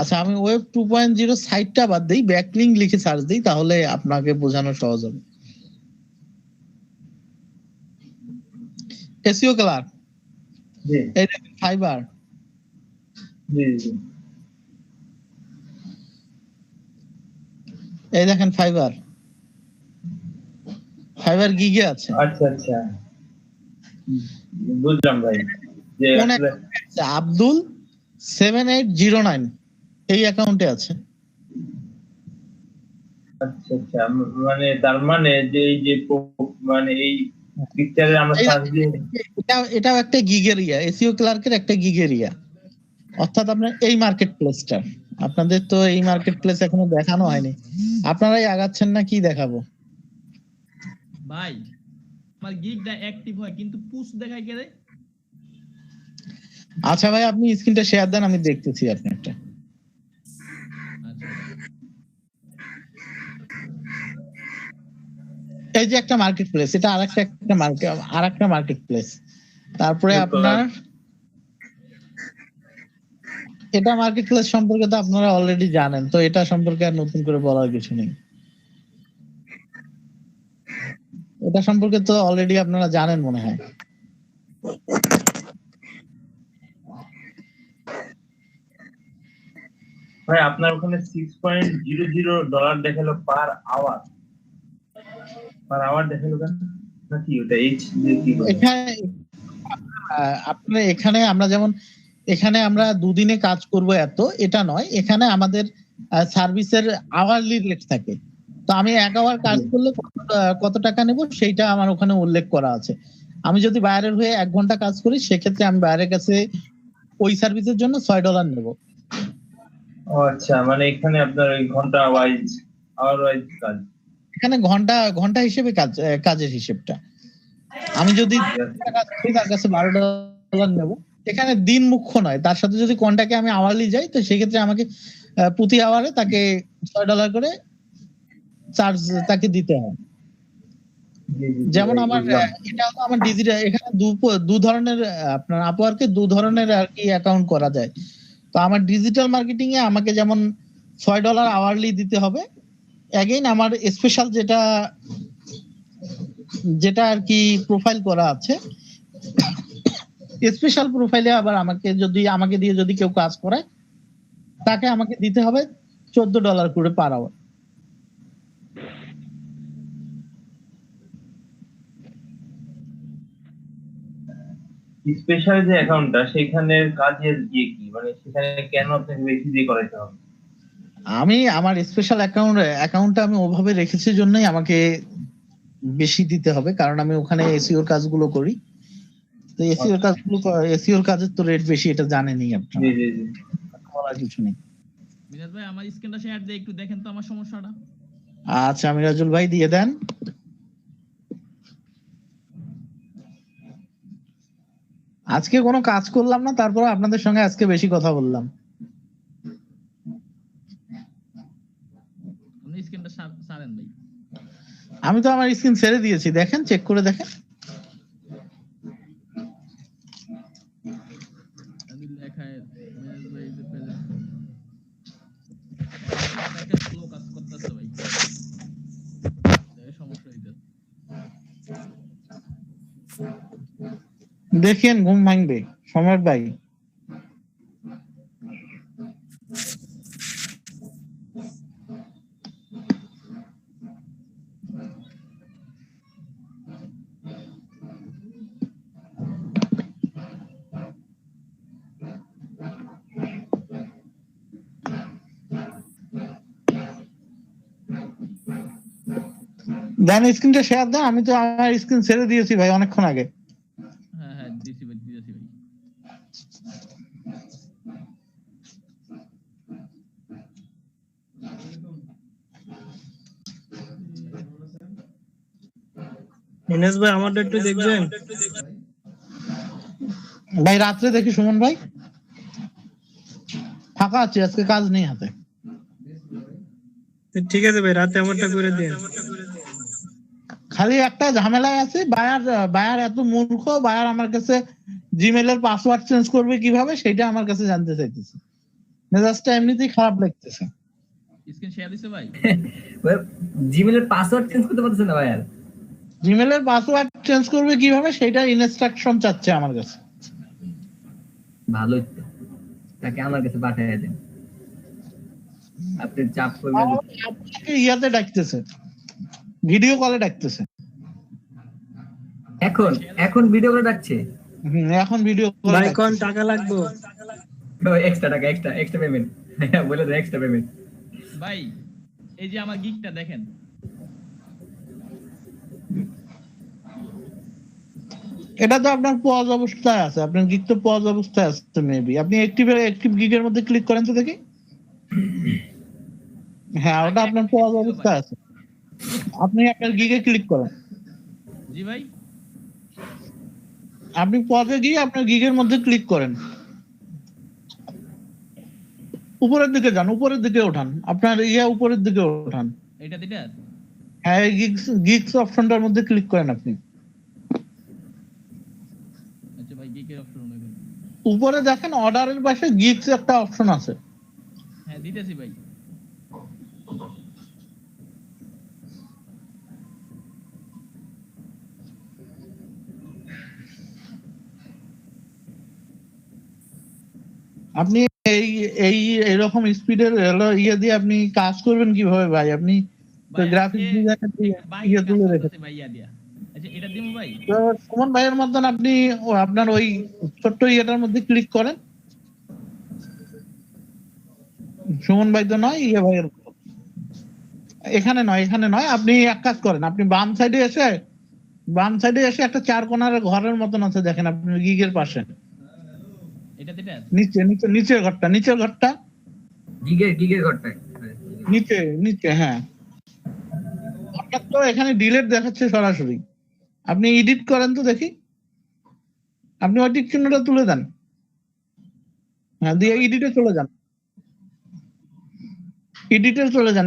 আচ্ছা, আমি ওয়েব 2.0 সাইটটা বাদ দেই, ব্যাকলিংক লিখে সার্চ দিই, তাহলে আপনাকে বোঝানো সহজ হবে। seoclark, এই দেখেন ফাইবার, এই দেখেন ফাইবার গিগে আছে। আচ্ছা আচ্ছা, বুঝলাম ভাই। যে আব্দুল 7809 এই অ্যাকাউন্টে আছে। আচ্ছা আচ্ছা, মানে তার মানে যে এই যে মানে এই পিকচারে আমরা সার্চ দিয়ে এটাও একটা গিগেরিয়া, এসইও ক্লার্কের একটা গিগেরিয়া, অর্থাৎ আপনার এই মার্কেট প্লেসটা। আপনাদের তো এই মার্কেট প্লেস এখনো দেখানো হয়নি, আপনারাই আগাচ্ছেন না, কি দেখাবো ভাই? আমার গিগটা অ্যাক্টিভ হয় কিন্তু পুশ দেখায় কে রে? আচ্ছা ভাই, আপনি স্ক্রিনটা শেয়ার দেন, আমি দেখতেছি আপনারটা। এই যে একটা মার্কেট প্লেস, এটা আরেকটা মার্কেট প্লেস। তারপরে আপনার এটা মার্কেট প্লেস সম্পর্কে তো আপনারা অলরেডি জানেন, তো এটা সম্পর্কে আর নতুন করে বলার কিছু নেই। এটা সম্পর্কে তো অলরেডি আপনারা জানেন মনে হয়। ভাই আপনার ওখানে $6.00 দেখালো পার আওয়ার দেখালো কেন? নাকি ওটা আপনার এখানে আমরা যেমন এখানে আমরা দুদিনে কাজ করব এত, এটা নয়। এখানে আমাদের সার্ভিসের আওয়ারলি রেট থাকে, তো আমি 1 আওয়ার কাজ করলে কত টাকা নেব সেইটা আমার ওখানে উল্লেখ করা আছে। আমি যদি বাইরের হয়ে 1 ঘন্টা কাজ করি সেক্ষেত্রে আমি বাইরের কাছে ওই সার্ভিসের জন্য $6 নেব। ও আচ্ছা, মানে এখানে আপনার ওই ঘন্টা ওয়াইজ, আওয়ার ওয়াইজ কাজ। এখানে ঘন্টা হিসেবে কাজের হিসেবটা আমি যদি কাজ করি তার কাছে $12 নেব। এখানে দিন মুখ্য নয়, তার সাথে যদি কোনটাকে আমি আওয়ারলি যাই তো সেক্ষেত্রে আমাকে প্রতি আওয়ারে তাকে $6 করে চার্জ তাকে দিতে হয়। যেমন আমার এটা হলো আমার ডিজিটাল, এখানে দু ধরনের আপনার আপওয়ার্কে 2 ধরনের আর কি অ্যাকাউন্ট করা যায়। তো আমার ডিজিটাল মার্কেটিং এ আমাকে যেমন $6 আওয়ারলি দিতে হবে, এগেইন আমার স্পেশাল যেটা আর কি প্রোফাইল করা আছে, স্পেশাল প্রোফাইলে আবার আমাকে দিয়ে যদি কেউ কাজ করায় তাকে আমাকে দিতে হবে $14 করে পার আওয়ার। স্পেশাল যে অ্যাকাউন্টটা সেখানের কাজের কি, মানে সেখানে কেন আপনাকে বেশি দিয়ে করাইতে হবে? আমি আমার স্পেশাল অ্যাকাউন্টটা আমি ওভাবে রেখেছি জন্যই আমাকে বেশি দিতে হবে, কারণ আমি ওখানে এসইওর কাজগুলো করি। তো এসইওর কাজের তো রেট বেশি, এটা জানেনই আপনারা। জি জি জি, বলার কিছু নেই। মিরাজ ভাই আমার স্ক্রিনটা শেয়ার দিয়ে একটু দেখেন তো আমার সমস্যাটা। আচ্ছা মিরাজুল ভাই দিয়ে দেন। আজকে কোনো কাজ করলাম না, তারপর আপনাদের সঙ্গে আজকে বেশি কথা বললাম। আপনি স্ক্রিনটা ছাড়েন ভাই। আমি তো আমার স্ক্রিন ছেড়ে দিয়েছি, দেখেন, চেক করে দেখেন। আমি লেখায় মিরাজ ভাই যে পেলেন স্লো কাজ করতেছে ভাই, এই সমস্যা হইতেছে। দেখেন ঘুম ভাঙবে সম্রাট ভাই। দেন স্ক্রিনটা শেয়ার দেন। আমি তো আমার স্ক্রিন ছেড়ে দিয়েছি ভাই অনেকক্ষণ আগে। হ্যাঁ হ্যাঁ দিছি ভাই, দিয়েছি ভাই। ইনেস ভাই আমারটা একটু দেখবেন ভাই। রাত্রে দেখি সুমন ভাই, ফাঁকা আছে আজকে, কাজ নেই হাতে। ঠিক আছে ভাই, রাতে আমারটা করে দিন। খালি একটা ঝামেলায় আছে, বায়ার এত মূর্খ, বায়ার আমার কাছে জিমেলের পাসওয়ার্ড চেঞ্জ করবে কিভাবে সেটা আমার কাছে জানতে চাইতেছে। মেজাজটা এমনিতেই খারাপ লাগতেছে। স্ক্রিন শেয়ার দিছে ভাই। জিমেলের পাসওয়ার্ড চেঞ্জ করতে পারতেছে না ভাই আর। জিমেলের পাসওয়ার্ড চেঞ্জ করবে কিভাবে সেটা ইনস্ট্রাকশন চাচ্ছে আমার কাছে। ভালোই তো, তাকে আমার কাছে পাঠিয়ে দেন। আপনি চাপ করবেন। আপনাকে ইয়াতে ডাকতেছে, ভিডিও কলে ডাকতেছে। এখন ভিডিও করে ডাকছে। এখন ভিডিও কলে ভাই কোন টাকা লাগবে? এক্সট্রা টাকা, এক্সট্রা পেমেন্ট। বলে দেন এক্সট্রা পেমেন্ট। ভাই এই যে আমার গিগটা দেখেন, এটা তো আপনার পজ অবস্থায় আছে, আপনার গিগ তো পজ অবস্থায় আছে মেবি। আপনি অ্যাক্টিভ গিগের মধ্যে ক্লিক করেন তো দেখি। হ্যাঁ ওটা আপনার পজ অবস্থায় আছে, আপনি আপনার গিগে ক্লিক করেন। জি ভাই আপনি পজে গিয়ে আপনার গিগের মধ্যে ক্লিক করেন, উপরের দিকে যান, উপরের দিকে ওঠান, আপনার উপরের দিকে ওঠান। এটা দিটা। হ্যাঁ গিগস অপশনটার মধ্যে ক্লিক করেন আপনি। আচ্ছা ভাই গিগের অপশন উপরে দেখেন অর্ডারের পাশে গিগস একটা অপশন আছে। হ্যাঁ দিতেছি ভাই। আপনি এই এরকম স্পিডের ইয়ে দিয়ে আপনি কাজ করবেন কিভাবে ভাই? আপনি গ্রাফিক ডিজাইনার ইয়ে তুলে রেখেছেন ভাই ইয়া দিয়া। আচ্ছা এটা দিমু ভাই। তো সুমন ভাইয়ের মতন আপনি আপনার ওই ছোট্ট ইয়েটার মধ্যে ক্লিক করেন। সুমন ভাই তো নয়, ইয়ে ভাইয়ের এখানে নয়, আপনি এক কাজ করেন, আপনি বাম সাইডে এসে একটা চার কোণার ঘরের মতন আছে, দেখেন আপনার গিগের পাশে, এটা যেটা নিচের ঘরটা গিগের ঘরটায়। নিচে হ্যাঁ। হঠাৎ তো এখানে ডিলেট দেখাচ্ছে সরাসরি, আপনি এডিট করেন তো দেখি, আপনি ওই টিক চিহ্নটা তুলে দেন, হ্যাঁ দিয়ে এডিটে চলে যান,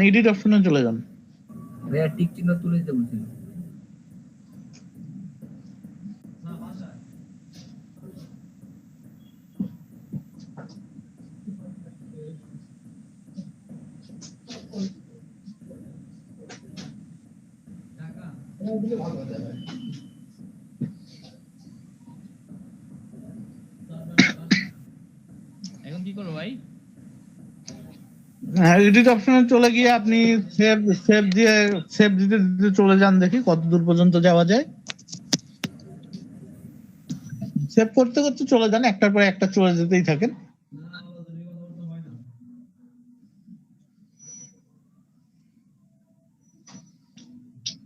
এডিট অপশনে চলে যান। ভাইয়া টিক চিহ্ন তুলে দিতে বলছিল। এখন কি করবো ভাই? এডিট অপশনে চলে গিয়ে আপনি সেভ দিতে চলে যান, দেখি কত দূর পর্যন্ত যাওয়া যায়। সেভ করতে করতে চলে যান, একটার পর একটা চলে যেতেই থাকেন।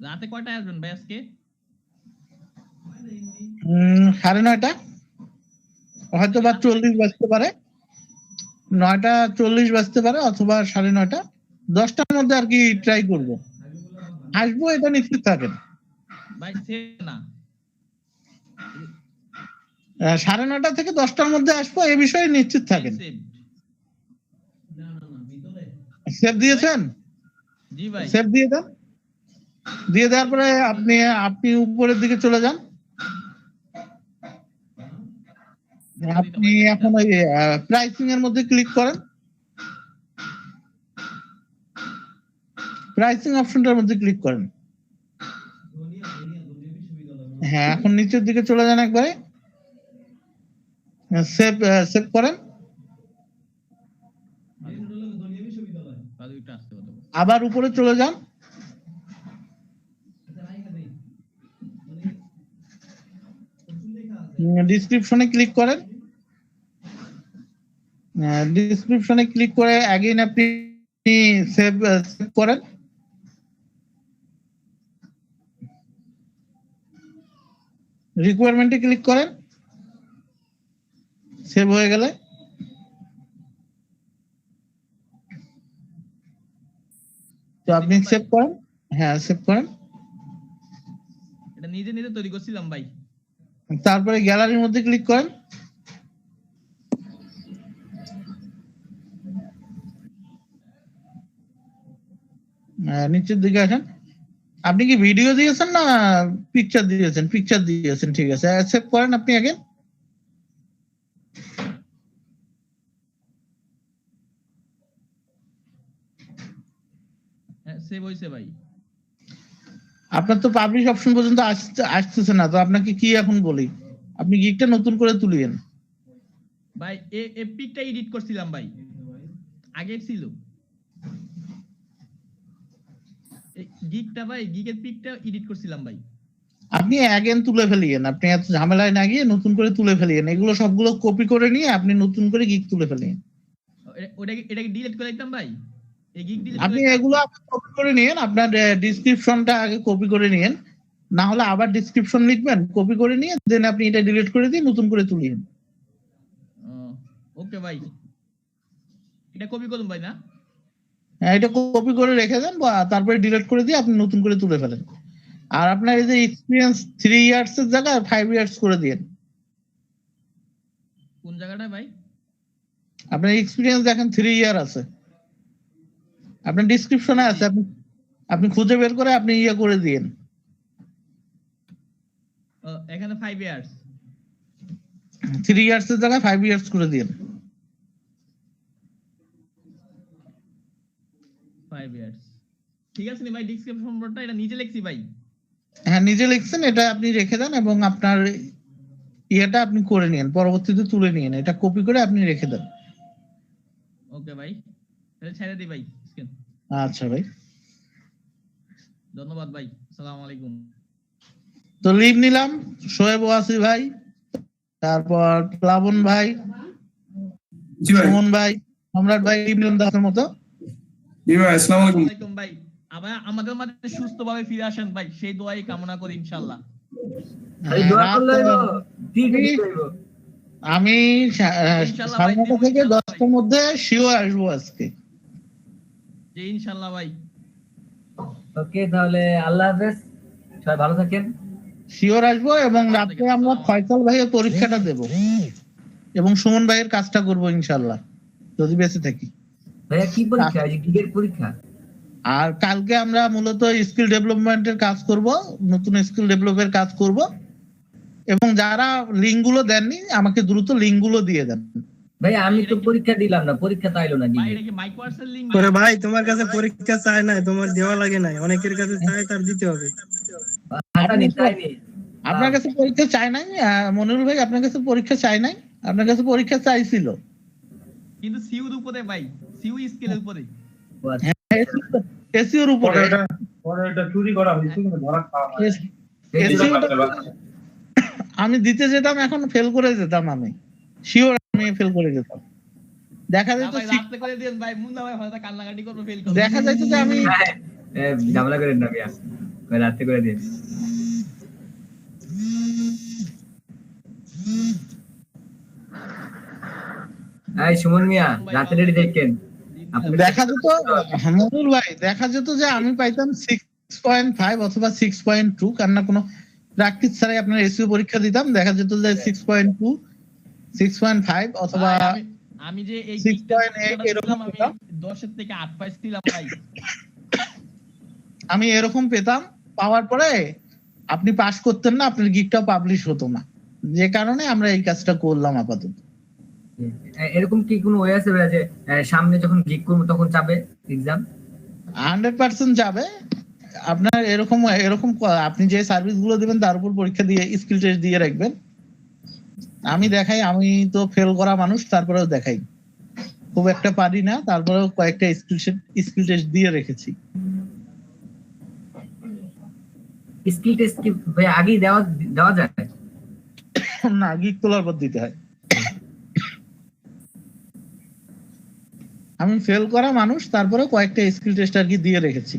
রাতে কয়টায় আসবেন ভাই আজকে? 9:30 হয়তো বা 40 বাজতে পারে, 9:40 বাজতে পারে, অথবা 9:30, 10টার মধ্যে আর কি ট্রাই করবো, আসবো এটা নিশ্চিত থাকেন। ভাই সেভ না 9:30 থেকে 10টার মধ্যে আসবো, এই বিষয়ে নিশ্চিত থাকেন। সেভ। সেভ দিয়েছেন? জি ভাই। সেভ দিয়ে দেন, দিয়ে দেওয়ার পরে আপনি উপরের দিকে চলে যান, আপনি এখন ওই প্রাইসিং এর মধ্যে ক্লিক করেন, প্রাইসিং অপশনটার মধ্যে ক্লিক করেন, হ্যাঁ এখন নিচের দিকে চলে যান একবারে, সেভ করেন, আবার উপরে চলে যান, ডিসক্রিপশনে ক্লিক করেন, ডিসক্রিপশনে ক্লিক করে অ্যাগেইন আপনি সেভ করেন, রিকোয়ারমেন্টে ক্লিক করেন, সেভ হয়ে গেলে তো আপনি সেভ করেন, হ্যাঁ সেভ করেন, এটা নিজে তৈরি করছিলাম ভাই। তারপরে গ্যালারির মধ্যে ক্লিক করেন, নিচের দিকে আসেন, আপনি কি ভিডিও দিয়েছেন না পিকচার দিয়েছেন? পিকচার দিয়েছেন, ঠিক আছে, সেভ করেন আপনি আগে। হ্যাঁ সেভ হইছে ভাই। আপনার তো পাবলিশ অপশন পর্যন্ত আসতেছে না, তো আপনাকে কি এখন বলি, আপনি গিগটা নতুন করে তুলিয়েন। ভাই এই পিকটা এডিট করছিলাম ভাই, আগে ছিল এই গিগটা ভাই, গিগের পিকটা এডিট করছিলাম ভাই। আপনি অ্যাগেন তুলে ফেলিয়েন, আপনি এত ঝামেলায় না গিয়ে নতুন করে তুলে ফেলিয়েন, এগুলো সবগুলো কপি করে নিয়ে আপনি নতুন করে গিগ তুলে ফেলিয়েন। এটাকে ডিলিট করে দিতাম ভাই, এই গিগ ডিলিট আপনি এগুলো কপি করে নিয়েন, আপনার ডিসক্রিপশনটা আগে কপি করে নিয়েন, না হলে আবার ডিসক্রিপশন লিখবেন, কপি করে নিয়ে দেন আপনি এটা ডিলিট করে দিয়ে নতুন করে তুলিয়েন। ওকে ভাই, এটা কপি করুন ভাই না? হ্যাঁ এটা কপি করে রেখে দেন, বা তারপরে ডিলিট করে দিয়ে আপনি নতুন করে তুলে ফেলেন। আর আপনার এই যে এক্সপিরিয়েন্স 3 ইয়ার্স এর জায়গায় 5 ইয়ার্স করে দিয়েন। কোন জায়গাটা ভাই? আপনার এক্সপিরিয়েন্স দেখেন 3 ইয়ার আছে, আপনার ডেসক্রিপশনে আছে, আপনি খুঁজে বের করে আপনি ইয়ে করে দিয়েন। এখানে 5 ইয়ার্স, 3 ইয়ার্স এর জায়গায় 5 ইয়ার্স করে দিয়েন। 5 ইয়ার্স ঠিক আছে নি ভাই, ডেসক্রিপশন বড়টা এটা নিজে লিখছি ভাই। হ্যাঁ নিজে লিখছেন, এটা আপনি রেখে দেন এবং আপনার ইয়েটা আপনি করে নিন, পরবর্তীতে তুলে নিন, এটা কপি করে আপনি রেখে দেন। ওকে ভাই, তাহলে ছেড়ে দিই ভাই স্ক্রিন। আচ্ছা ভাই, ধন্যবাদ ভাই, আসসালামু আলাইকুম। তো লিভ নিলাম শোয়েব ওয়াসি ভাই, তারপর প্লাবন ভাই, সুমন ভাই, সম্রাট ভাই, লিভ নিলাম দাসের মতো। জি ভাই, আসসালামু আলাইকুম। ভাই আবার আমাদের মাঝে সুস্থভাবে ফিরে আসেন ভাই, সেই দোয়াই কামনা করি ইনশাআল্লাহ। এই দোয়া করলে হইলো, ঠিক হইবো। আমি ইনশাআল্লাহ ভাই, 9:30 থেকে 10টার মধ্যে শিওর আসবো আজকে। জি ইনশাআল্লাহ ভাই। ওকে, তাহলে আল্লাহ হাফেজ, সবাই ভালো থাকেন। শিওর আসবো এবং রাতে আমরা ফয়সাল ভাইয়ের পরীক্ষাটা দেব এবং সুমন ভাইয়ের কাজটা করব ইনশাআল্লাহ, যদি বেঁচে থাকি। ভাইয়া কি পরীক্ষা? এই যে গিগের পরীক্ষা? আর কালকে আমরা মূলত স্কিল ডেভেলপমেন্টের কাজ করব, নতুন স্কিল ডেভেলপের কাজ করব, এবং যারা লিঙ্ক গুলো দেননি আমাকে দ্রুত লিঙ্ক গুলো দিয়ে দেন। ভাই আমি তো পরীক্ষা দিলাম না, পরীক্ষা তো আইলো না ভাই গিগে। এটা কি মাইক্রোসের লিংক? করে ভাই তোমার কাছে পরীক্ষা চায় না, তোমার দেওয়া লাগে না, অনেকের কাছে চায় তার দিতে হবে। হাঁটানি চাইনি। আপনার কাছে পরীক্ষা চাই নাই মনিরুল ভাই, আপনার কাছে পরীক্ষা চাই নাই, আপনার কাছে পরীক্ষা চাইছিল। কিন্তু সিউর উপরে ভাই, সিউ স্কেলের উপরে। এসিওর উপরে পরে এটা চুরি করা হয়েছে, কিন্তু ধরা খাওয়া হয়। SEO আমি দিতে যেতাম, এখন ফেল করে যেতাম, আমি শিওর আমি ফেল করে যেতাম। দেখা যেত ভাই রাতে করে দেন ভাই, মুন্না ভাই হয়তো কান্নাকাটি করবে ফেল করবে। দেখা যাইতো যে আমি ঝামেলা করেন না ভাইয়া, রাতে করে দিন। এই সুমন মিয়া, রাতে রেডি থাকেন। দেখা যেত মনিরুল ভাই, দেখা যেত যে আমি পাইতাম 6.5 অথবা 6.2, কারণ না কোনো প্র্যাকটিস ছাড়াই আপনার এসইও পরীক্ষা দিতাম, দেখা যেত যে 6.2 6.5 অথবা ভাই, আমি যে এই 6.8 এরকম আমি পেতাম। 10 এর থেকে 8 পাইছিলাম ভাই। আমি এরকম পেতাম, পাওয়ার পরে আপনি পাস করতেন না, আপনার গিগটাও পাবলিশ হতো না, যে কারণে আমরা এই কাজটা করলাম আপাতত। এরকম কি কোনো ওয়ে আছে ভাইয়া যে সামনে যখন গিগ করব তখন যাবে এক্সাম? 100% যাবে আপনার। এরকম এরকম আপনি যে সার্ভিস গুলো দিবেন তার উপর পরীক্ষা দিয়ে স্কিল টেস্ট দিয়ে রাখবেন। আমি দেখাই, আমি তো ফেল করা মানুষ, তারপরেও দেখাই, খুব একটা পারি না, তারপরেও কয়েকটা স্কিল টেস্ট দিয়ে রেখেছি। স্কিল টেস্ট কি ভাইয়া আগেই দেওয়া যায়? না, গিগ তোলার পর দিতে হয়। আমি ফেল করা মানুষ, তারপরে কয়েকটা স্কিল টেস্ট আর কি দিয়ে রেখেছি।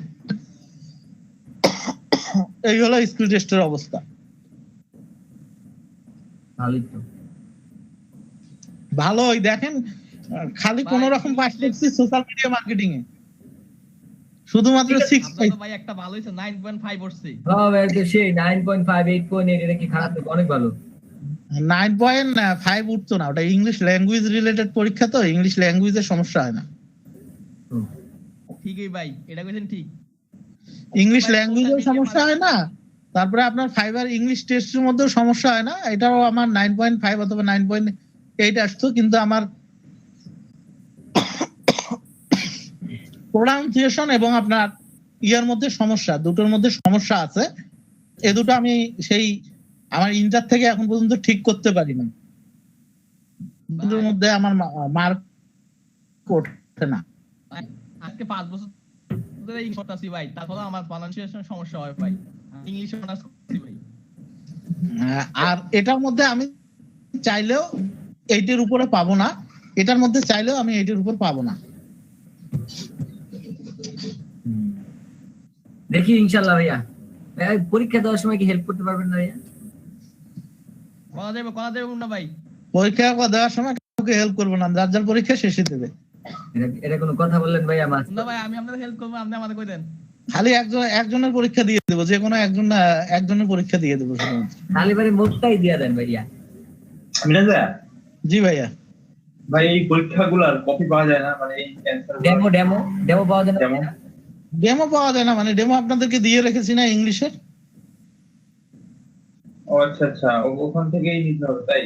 এই হলো স্কিল টেস্টের অবস্থা। ভালোই তো। ভালো, ওই দেখেন খালি কোন রকম পাস করছি সোশ্যাল মিডিয়া মার্কেটিং এ, শুধুমাত্র 6 আপনার তো ভাই একটা ভালো হইছে 9.5 হচ্ছে। হ্যাঁ ভাই, তো সেই 9.5 8.8 এটা কি খারাপ? অনেক ভালো। 9.5 উঠতো না, ওটা ইংলিশ ল্যাঙ্গুয়েজ রিলেটেড পরীক্ষা, তো ইংলিশ ল্যাঙ্গুয়েজের সমস্যা হয় না। ঠিকই ভাই, এটা কইছেন ঠিক। ইংলিশ ল্যাঙ্গুয়েজের সমস্যা হয় না, তারপরে আপনার ফাইবার ইংলিশ টেস্টের মধ্যেও সমস্যা হয় না। এটাও আমার 9.5 অথবা 9.8 আসতো, কিন্তু আমার প্রোনাউন্সিয়েশন এবং আপনার ইয়ার মধ্যে সমস্যা, দুটোর মধ্যে সমস্যা আছে। এ দুটো আমি সেই আমার ইন্টার থেকে এখন পর্যন্ত ঠিক করতে পারি না, দুটোর মধ্যে আমার মার্ক ওঠে না। আজকে 5 বছর ধরে ইংলিশ পড়তাছি ভাই, তারপরে আমার প্রনাউন্সিয়েশন সমস্যা হয় ভাই। ইংলিশে অনার্স করছি ভাই। আর এটার মধ্যে আমি চাইলেও 8 এর উপরে পাবো না, এটার মধ্যে চাইলেও আমি 8 এর উপর পাবো না। দেখি ইনশাআল্লাহ ভাইয়া। পরীক্ষা দেওয়ার সময় কি হেল্প করতে পারবেন না ভাইয়া? করা দেবে মুন্না ভাই। পরীক্ষা দেওয়ার সময় কাউকে হেল্প করবো না, যার যার পরীক্ষা শেষে দেবে। এটা কোনো কথা বললেন ভাইয়া? মুন্না ভাই আমি আপনাদের হেল্প করব, আপনি আমাদের কই দেন। খালি একজনের পরীক্ষা দিয়ে দেবো, যে কোনো একজনের পরীক্ষা দিয়ে দেবো। খালি বারে মোটটাই দিয়ে দেন ভাইয়া। মিরাজ ভাইয়া, জি ভাইয়া। ভাই এই পরীক্ষাগুলোর কপি পাওয়া যায় না? মানে এই অ্যানসার ডেমো পাওয়া যায় না? ডেমো পাওয়া যায় না মানে ডেমো আপনাদেরকে দিয়ে রেখেছি না ইংলিশের। ও আচ্ছা আচ্ছা, ওখান থেকেই নিতে হবে তাই?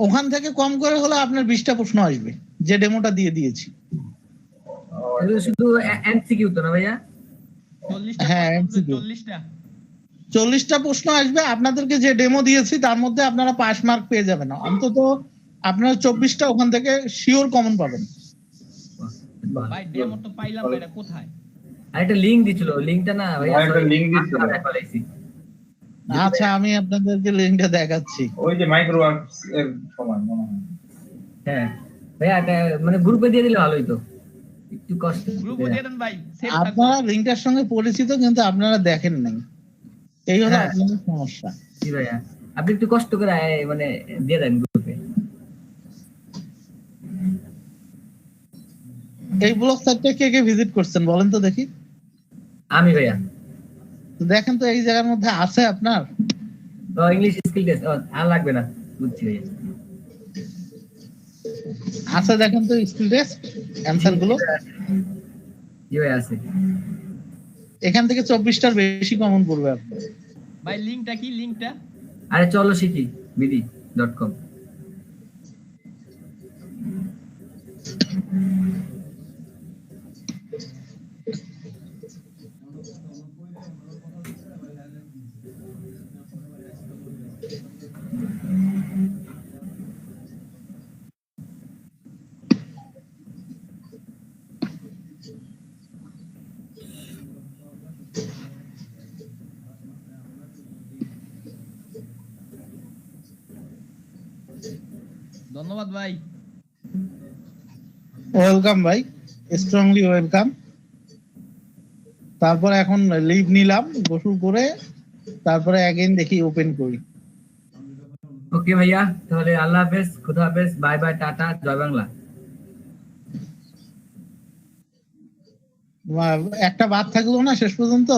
ওখান থেকে কম করে হলে আপনার 20টা প্রশ্ন আসবে, যে ডেমোটা দিয়ে দিয়েছি। এগুলো শুধু এমসিকিউ তো না ভাইয়া? 40টা। হ্যাঁ, 40টা প্রশ্ন আসবে। আপনাদেরকে যে ডেমো দিয়েছি তার মধ্যে আপনারা পাস মার্ক পেয়ে যাবেন, অন্তত আপনারা 24টা ওখান থেকে শিওর কমন পাবেন। ভাই ডেমো তো পাইলাম, এটা কোথায়? আরেকটা লিংক দিছিল, লিংকটা না ভাইয়া? একটা লিংক দিছিল। আচ্ছা, আমি আপনাদেরকে লিংকটা দেখাচ্ছি। ওই যে মাইক্রোওয়ার্কস এর সমান মনে হয়। হ্যাঁ ভাইয়া, এটা মানে গ্রুপে দিয়ে দিলে ভালোই তো। একটু কষ্ট গ্রুপে দিয়ে দেন ভাই, সেভ থাকবো। আপনারা লিঙ্কটার সঙ্গে পরিচিত কিন্তু আপনারা দেখেন নাই, এই হলো হ্যাঁ। আপনাদের সমস্যা। জি ভাইয়া, আপনি একটু কষ্ট করে মানে দিয়ে দেন গ্রুপে। এই ব্লগ সাইটটা কে কে ভিজিট করছেন বলেন তো দেখি। আমি ভাইয়া। তো দেখেন তো এই জায়গার মধ্যে আছে আপনার। ইংলিশ স্কিল টেস্ট আর লাগবে না, বুঝছি ভাইয়া। আছে দেখেন তো স্কিল টেস্ট অ্যানসার গুলো। জি ভাই আছে। এখান থেকে 24টার বেশি কমন পড়বে আপনার। ভাই লিংকটা কি, লিংকটা? আরে চলো শিখি বিডি.com। ধন্যবাদ ভাই। ওয়েলকাম ভাই, স্ট্রংলি ওয়েলকাম। তারপর এখন লিভ নিলাম গোসল করে, তারপরে অ্যাগেইন দেখি ওপেন করি। ওকে ভাইয়া, তাহলে আল্লাহ হাফেজ, খুদা হাফেজ, বাই বাই, টাটা, জয় বাংলা। একটা বাদ থাকলো না শেষ পর্যন্ত।